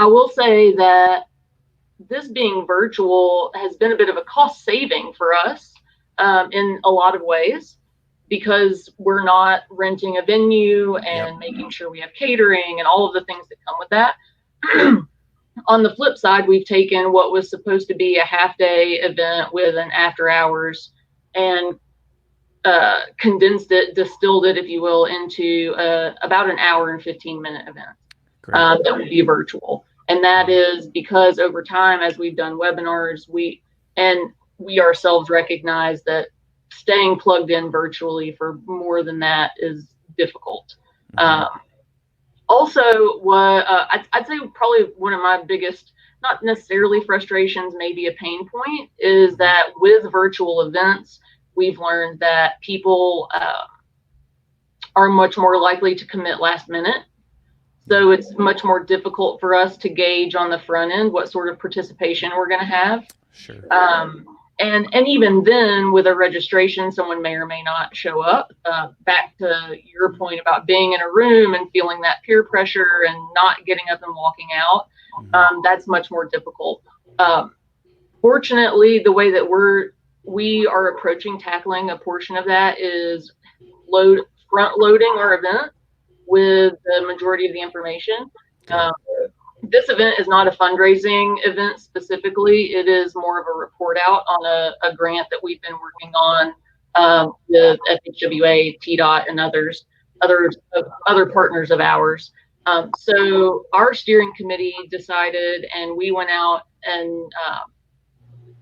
I will say that this being virtual has been a bit of a cost saving for us in a lot of ways, because we're not renting a venue and making sure we have catering and all of the things that come with that. On the flip side, we've taken what was supposed to be a half-day event with an after hours and condensed it, distilled it, if you will, into about an hour and 15-minute event that will be virtual. And that is because over time, as we've done webinars, we ourselves recognize that staying plugged in virtually for more than that is difficult. Also, what I'd say probably one of my biggest, not necessarily frustrations, maybe a pain point, is that with virtual events, we've learned that people are much more likely to commit last minute. So it's much more difficult for us to gauge on the front end what sort of participation we're going to have. Sure. And even then, with a registration, someone may or may not show up. Back to your point about being in a room and feeling that peer pressure and not getting up and walking out, that's much more difficult. Fortunately, the way that we are approaching tackling a portion of that is front loading our event with the majority of the information. This event is not a fundraising event specifically. It is more of a report out on a grant that we've been working on with FHWA, TDOT, and other partners of ours. So our steering committee decided, and we went out and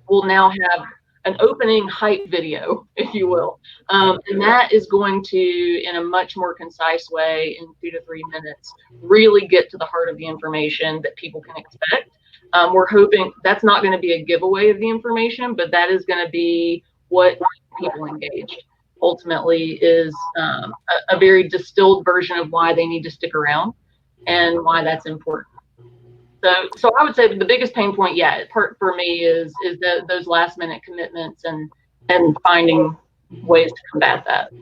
we'll now have an opening hype video, if you will. And that is going to, in a much more concise way, in 2 to 3 minutes, really get to the heart of the information that people can expect. We're hoping that's not going to be a giveaway of the information, but that is going to be what people engaged. Ultimately is a very distilled version of why they need to stick around and why that's important. So I would say the biggest pain point, part for me is those last minute commitments and finding ways to combat that.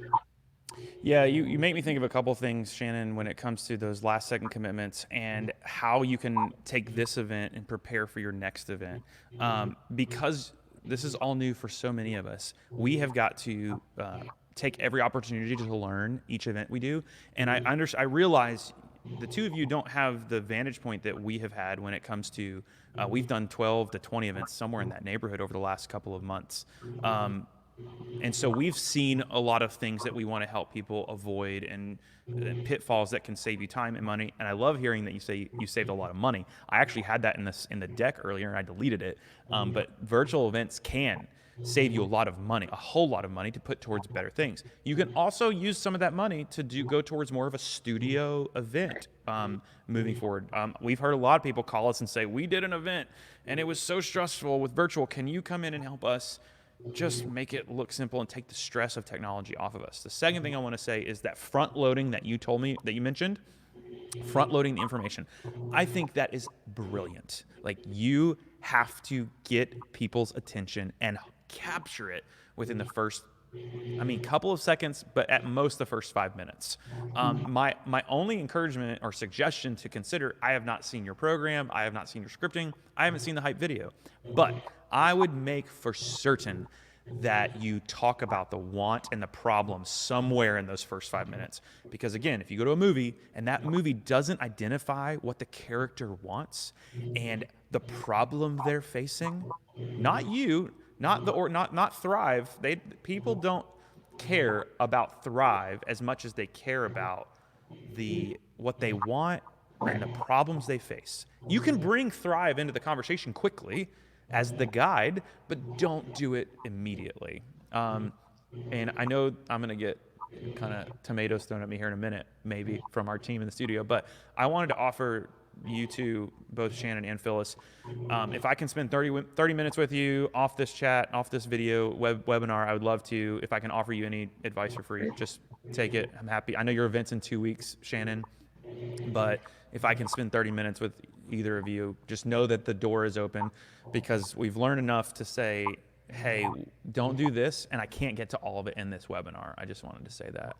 Yeah, you make me think of a couple things, Shannon, when it comes to those last second commitments and how you can take this event and prepare for your next event. Because this is all new for so many of us, we have got to take every opportunity to learn each event we do. And I realize the two of you don't have the vantage point that we have had when it comes to, we've done 12 to 20 events somewhere in that neighborhood over the last couple of months. And so we've seen a lot of things that we want to help people avoid and pitfalls that can save you time and money. And I love hearing that you say you saved a lot of money. I actually had that in the deck earlier and I deleted it. But virtual events can save you a lot of money, a whole lot of money to put towards better things. You can also use some of that money to go towards more of a studio event moving forward. We've heard a lot of people call us and say, we did an event and it was so stressful with virtual. Can you come in and help us just make it look simple and take the stress of technology off of us? The second thing I want to say is that front loading that you told me, that you mentioned, front loading the information. I think that is brilliant. Like, you have to get people's attention and capture it within the first, couple of seconds, but at most the first 5 minutes. My only encouragement or suggestion to consider, I have not seen your program, I have not seen your scripting, I haven't seen the hype video, but I would make for certain that you talk about the want and the problem somewhere in those first 5 minutes. Because again, if you go to a movie and that movie doesn't identify what the character wants and the problem they're facing, not you, not Thrive. People don't care about Thrive as much as they care about what they want and the problems they face. You can bring Thrive into the conversation quickly as the guide, but don't do it immediately. And I know I'm going to get kind of tomatoes thrown at me here in a minute, maybe from our team in the studio, but I wanted to offer you two, both Shannon and Phyllis, if I can spend 30 minutes with you off this chat, off this video webinar, I would love to. If I can offer you any advice for free, just take it. I'm happy. I know your event's in 2 weeks, Shannon, but if I can spend 30 minutes with either of you, just know that the door is open, because we've learned enough to say, hey, don't do this, and I can't get to all of it in this webinar. I just wanted to say that.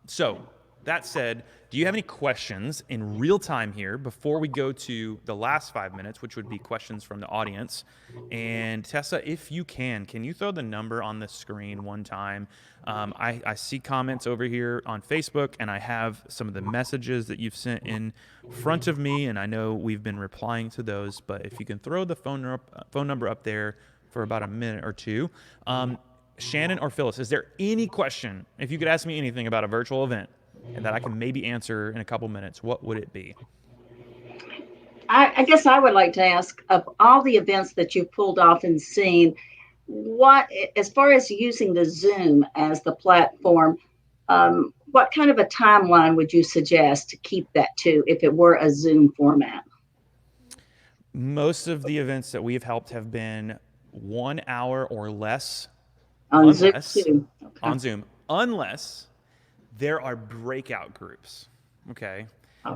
So that said, do you have any questions in real time here before we go to the last 5 minutes, which would be questions from the audience? And Tessa, if you can you throw the number on the screen one time? I see comments over here on Facebook, and I have some of the messages that you've sent in front of me, and I know we've been replying to those, but if you can throw the phone number up there for about a minute or two. Shannon or Phyllis, is there any question, if you could ask me anything about a virtual event and that I can maybe answer in a couple minutes, what would it be? I guess I would like to ask, of all the events that you've pulled off and seen, what, as far as using the Zoom as the platform, what kind of a timeline would you suggest to keep that to if it were a Zoom format? Most of the events that we've helped have been 1 hour or less On Zoom too. Okay. on Zoom, unless there are breakout groups. Okay.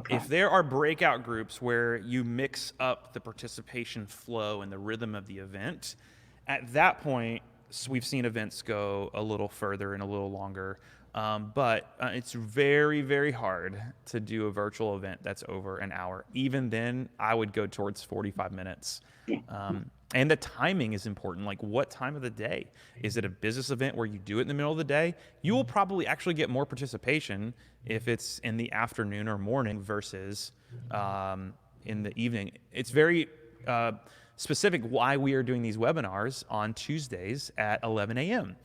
If there are breakout groups where you mix up the participation flow and the rhythm of the event, at that point, we've seen events go a little further and a little longer. But it's very, very hard to do a virtual event that's over an hour. Even then, I would go towards 45 minutes. And the timing is important. Like, what time of the day? Is it a business event where you do it in the middle of the day? You will probably actually get more participation if it's in the afternoon or morning versus in the evening. It's very specific why we are doing these webinars on Tuesdays at 11 a.m.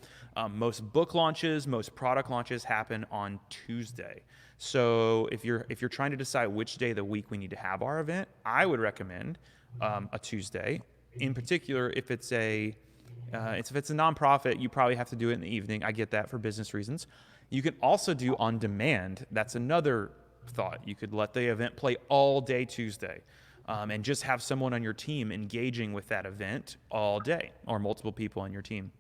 Most book launches, most product launches happen on Tuesday. So if you're trying to decide which day of the week we need to have our event, I would recommend a Tuesday. In particular, if it's a nonprofit, you probably have to do it in the evening. I get that for business reasons. You can also do on demand. That's another thought. You could let the event play all day Tuesday, and just have someone on your team engaging with that event all day, or multiple people on your team.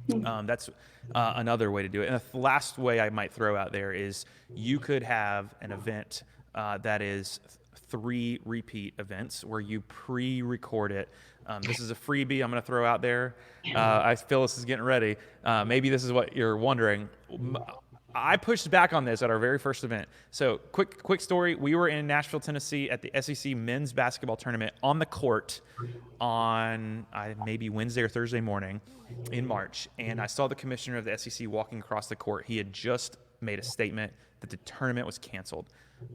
That's another way to do it. And the last way I might throw out there is you could have an event that is 3 repeat events where you pre-record it. This is a freebie I'm going to throw out there. Phyllis is getting ready. Maybe this is what you're wondering. I pushed back on this at our very first event. So quick story. We were in Nashville, Tennessee at the SEC men's basketball tournament on the court on maybe Wednesday or Thursday morning in March. And I saw the commissioner of the SEC walking across the court. He had just made a statement that the tournament was canceled.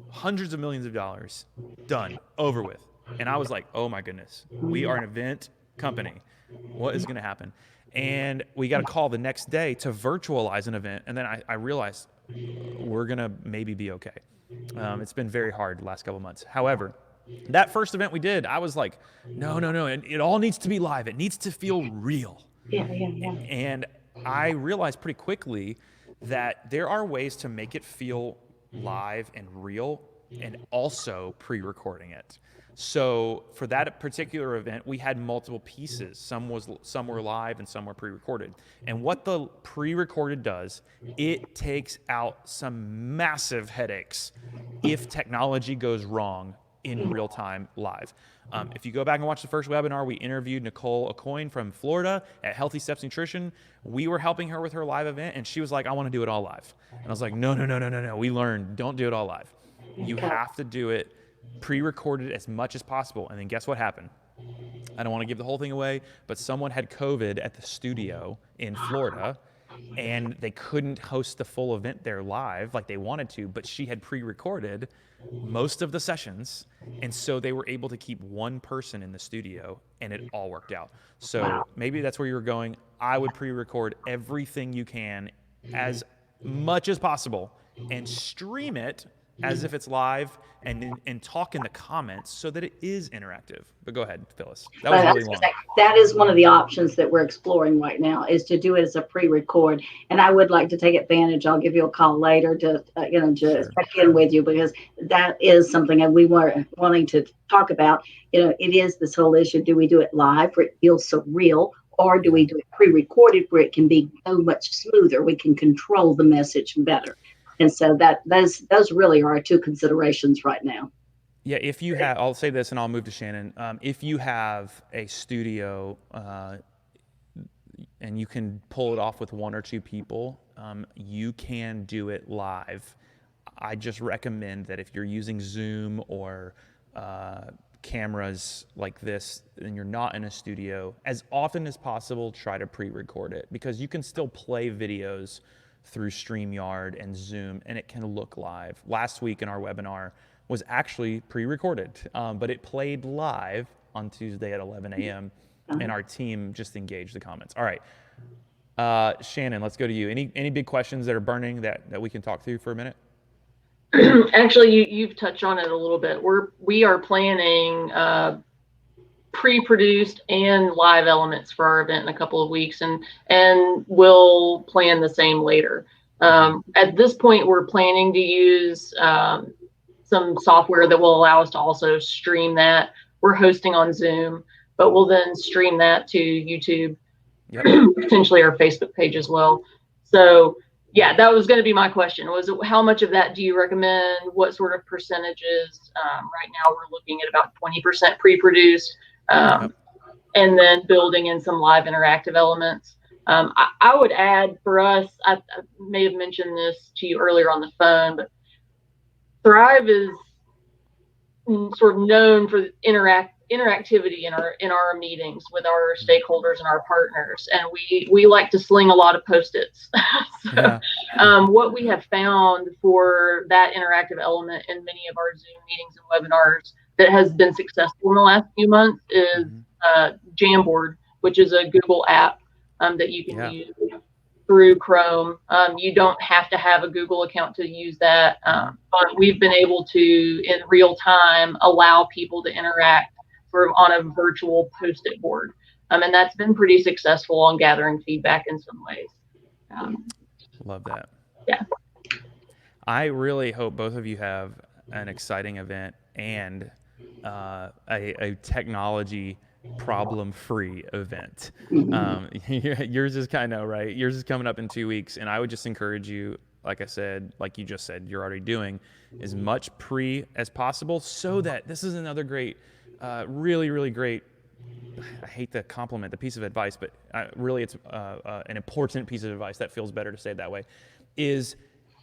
Hundreds of millions of dollars, done, over with. And I was like, oh my goodness, we are an event company. What is going to happen? And we got a call the next day to virtualize an event. And then I realized we're going to maybe be okay. It's been very hard the last couple of months. However, that first event we did, I was like, no. It all needs to be live. It needs to feel real. Yeah. And I realized pretty quickly that there are ways to make it feel live and real and also pre-recording it. So for that particular event, we had multiple pieces. Some were live and some were pre-recorded. And what the pre-recorded does, it takes out some massive headaches if technology goes wrong in real time live. If you go back and watch the first webinar, we interviewed Nicole Aucoin from Florida at Healthy Steps Nutrition. We were helping her with her live event, and she was like, I want to do it all live. And I was like, no. We learned, don't do it all live. You have to do it pre-recorded as much as possible. And then guess what happened? I don't want to give the whole thing away, but someone had COVID at the studio in Florida, and they couldn't host the full event there live like they wanted to, but she had pre-recorded most of the sessions, and so they were able to keep one person in the studio, and it all worked out. So maybe that's where you were going. I would pre-record everything you can as much as possible and stream it as if it's live, and talk in the comments so that it is interactive. But go ahead, Phyllis. That was really long. That is one of the options that we're exploring right now, is to do it as a pre-record. And I would like to take advantage. I'll give you a call later to check in with you, because that is something that we were wanting to talk about. It is this whole issue. Do we do it live where it feels so real, or do we do it pre-recorded where it can be so much smoother? We can control the message better. And so those really are our two considerations right now. Yeah, if you have, I'll say this and I'll move to Shannon. If you have a studio and you can pull it off with 1 or 2 people, you can do it live. I just recommend that if you're using Zoom or cameras like this and you're not in a studio, as often as possible, try to pre-record it, because you can still play videos through StreamYard and Zoom and it can look live. Last week in our webinar was actually pre-recorded, but it played live on Tuesday at 11 a.m. and our team just engaged the comments. All right, Shannon, let's go to you. Any big questions that are burning that we can talk through for a minute? Actually, you've touched on it a little bit. We are planning pre-produced and live elements for our event in a couple of weeks, and we'll plan the same later. At this point, we're planning to use some software that will allow us to also stream that. We're hosting on Zoom, but we'll then stream that to YouTube, potentially our Facebook page as well. So yeah, that was going to be my question. Was how much of that do you recommend? What sort of percentages? Right now we're looking at about 20% pre-produced, and then building in some live interactive elements. I would add for us, I may have mentioned this to you earlier on the phone, but Thrive is sort of known for interactivity in our meetings with our stakeholders and our partners, and we like to sling a lot of Post-its. What we have found for that interactive element in many of our Zoom meetings and webinars that has been successful in the last few months is Jamboard, which is a Google app that you can use through Chrome. You don't have to have a Google account to use that, but we've been able to, in real time, allow people to interact sort of on a virtual Post-it board. And that's been pretty successful on gathering feedback in some ways. Love that. Yeah. I really hope both of you have an exciting event and a technology problem-free event. Yours is kind of right. Yours is coming up in 2 weeks, and I would just encourage you, like I said, like you just said, you're already doing as much pre as possible, so that this is another great, really, really great. I hate the compliment, the piece of advice, but really it's an important piece of advice that feels better to say it that way, is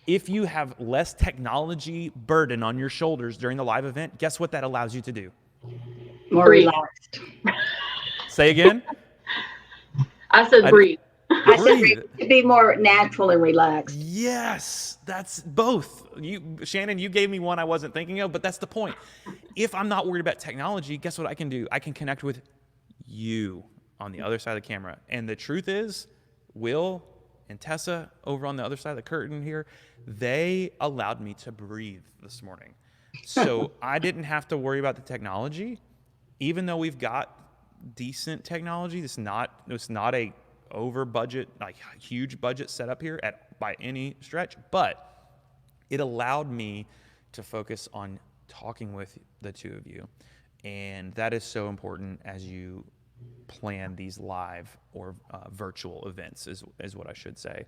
if you have less technology burden on your shoulders during the live event, guess what that allows you to do? More relaxed. Say again? I said breathe. I said to be more natural and relaxed. Yes, that's both. Shannon, you gave me one I wasn't thinking of, but that's the point. If I'm not worried about technology, guess what I can do? I can connect with you on the other side of the camera. And the truth is, Will and Tessa over on the other side of the curtain here, they allowed me to breathe this morning. So I didn't have to worry about the technology, even though we've got decent technology. It's not a over budget, like huge budget setup here by any stretch, but it allowed me to focus on talking with the two of you. And that is so important as you plan these live or virtual events is what I should say.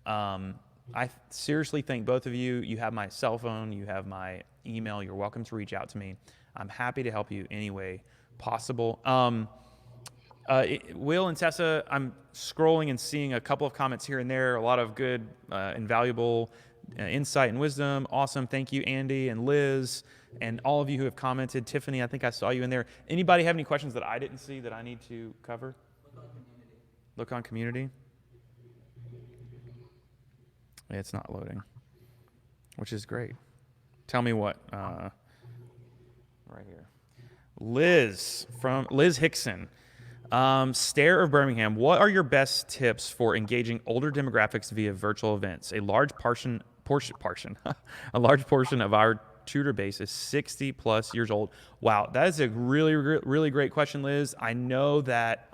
I seriously thank both of you. You have my cell phone, you have my email. You're welcome to reach out to me. I'm happy to help you any way possible. Will and Tessa, I'm scrolling and seeing a couple of comments here and there, a lot of good and valuable insight and wisdom. Awesome. Thank you, Andy and Liz, and all of you who have commented. Tiffany, I think I saw you in there. Anybody have any questions that I didn't see that I need to cover? Look on community. Yeah, it's not loading, which is great. Tell me what, right here. Liz Hickson. Stare of Birmingham, what are your best tips for engaging older demographics via virtual events? A large portion of our tutor base is 60 plus years old. Wow, that is a really, really great question, Liz. I know that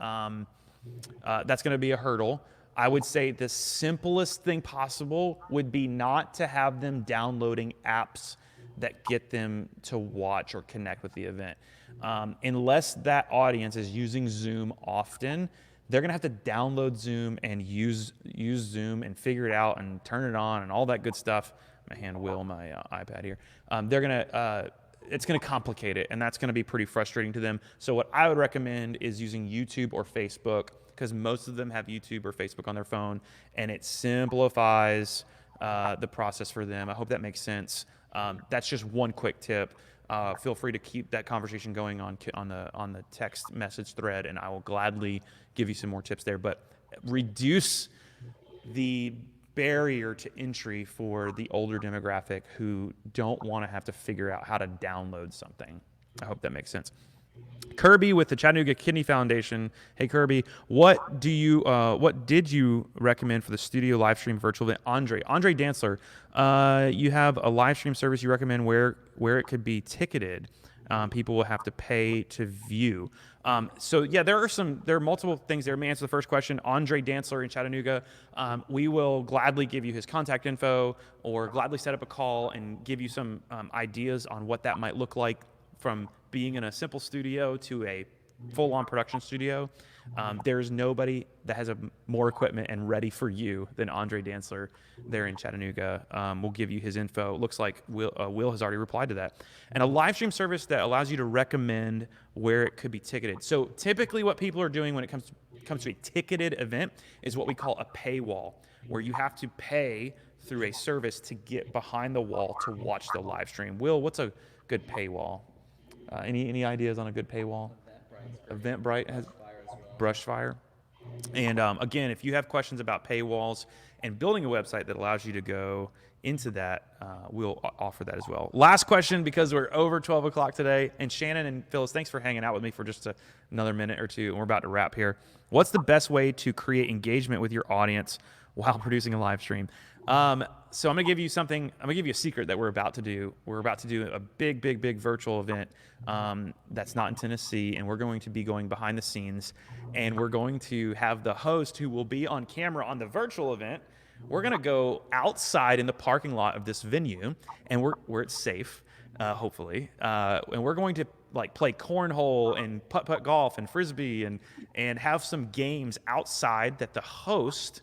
that's going to be a hurdle. I would say the simplest thing possible would be not to have them downloading apps that get them to watch or connect with the event. Unless that audience is using Zoom often, they're going to have to download Zoom and use Zoom and figure it out and turn it on and all that good stuff. My hand will, my iPad here. It's going to complicate it, and that's going to be pretty frustrating to them. So what I would recommend is using YouTube or Facebook, because most of them have YouTube or Facebook on their phone, and it simplifies the process for them. I hope that makes sense. That's just one quick tip. Feel free to keep that conversation going on the text message thread, and I will gladly give you some more tips there. But reduce the barrier to entry for the older demographic who don't want to have to figure out how to download something. I hope that makes sense. Kirby with the Chattanooga Kidney Foundation. Hey Kirby, what did you recommend for the studio live stream virtual event? Andre Dantzler, you have a live stream service you recommend where it could be ticketed. People will have to pay to view. So yeah, there are multiple things there. Let me answer the first question. Andre Dantzler in Chattanooga. We will gladly give you his contact info or gladly set up a call and give you some ideas on what that might look like from being in a simple studio to a full-on production studio. There's nobody that has more equipment and ready for you than Andre Dantzler there in Chattanooga. We'll give you his info. Looks like Will has already replied to that. And a live stream service that allows you to recommend where it could be ticketed. So typically what people are doing when it comes to a ticketed event is what we call a paywall, where you have to pay through a service to get behind the wall to watch the live stream. Will, what's a good paywall? Any ideas on a good paywall? Eventbrite has Brushfire. And again, if you have questions about paywalls and building a website that allows you to go into that, we'll offer that as well. Last question, because we're over 12 o'clock today. And Shannon and Phyllis, thanks for hanging out with me for just another minute or two. And we're about to wrap here. What's the best way to create engagement with your audience while producing a live stream? So I'm going to give you something. I'm going to give you a secret that we're about to do. We're about to do a big virtual event that's not in Tennessee, and we're going to be going behind the scenes, and we're going to have the host who will be on camera on the virtual event. We're going to go outside in the parking lot of this venue, and where it's safe, hopefully, and we're going to play cornhole and putt-putt golf and frisbee and have some games outside that the host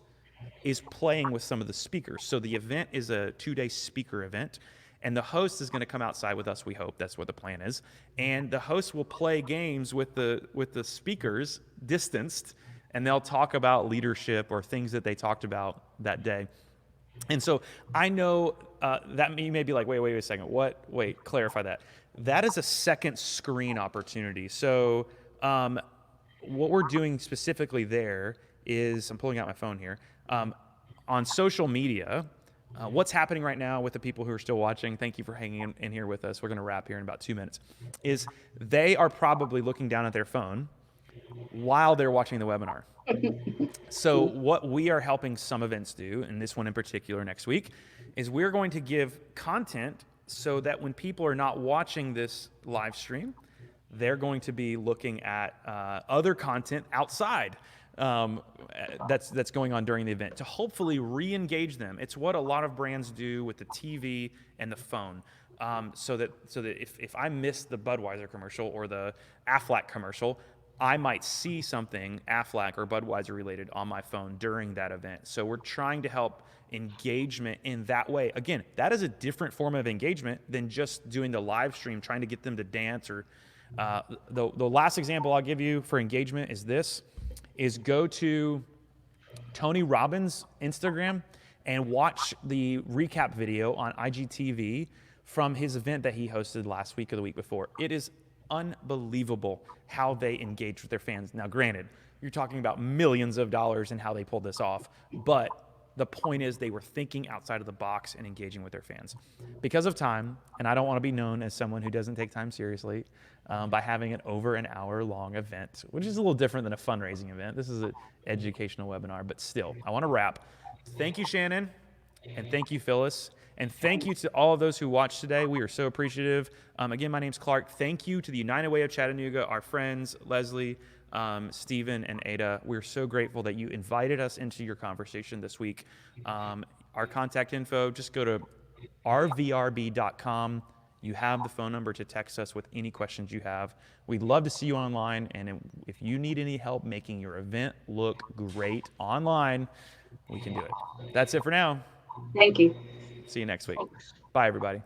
is playing with some of the speakers. So the event is a 2-day speaker event, and the host is going to come outside with us. We hope that's what the plan is, and the host will play games with the speakers distanced, and they'll talk about leadership or things that they talked about that day. And so I know that you may be like, wait a second, what? Wait, clarify that. That is a second screen opportunity. So what we're doing specifically there is, I'm pulling out my phone here, on social media, what's happening right now with the people who are still watching, thank you for hanging in here with us, we're going to wrap here in about 2 minutes, is they are probably looking down at their phone while they're watching the webinar. So what we are helping some events do, and this one in particular next week, is we're going to give content so that when people are not watching this live stream, they're going to be looking at other content outside that's going on during the event to hopefully re-engage them. It's what a lot of brands do with the TV and the phone. So that if I miss the Budweiser commercial or the Aflac commercial, I might see something Aflac or Budweiser related on my phone during that event. So we're trying to help engagement in that way. Again, that is a different form of engagement than just doing the live stream, trying to get them to dance. Or the last example I'll give you for engagement is go to Tony Robbins' Instagram and watch the recap video on IGTV from his event that he hosted last week or the week before. It is unbelievable how they engage with their fans. Now, granted, you're talking about millions of dollars in how they pulled this off, but the point is they were thinking outside of the box and engaging with their fans. Because of time, and I don't want to be known as someone who doesn't take time seriously, by having an over an hour long event, which is a little different than a fundraising event. This is an educational webinar, but still, I want to wrap. Thank you, Shannon, and thank you, Phyllis. And thank you to all of those who watched today. We are so appreciative. Again, my name's Clark. Thank you to the United Way of Chattanooga, our friends, Leslie, Stephen, and Ada. We're so grateful that you invited us into your conversation this week. Our contact info, just go to rvrb.com. You have the phone number to text us with any questions you have. We'd love to see you online. And if you need any help making your event look great online, we can do it. That's it for now. Thank you. See you next week. Bye, everybody.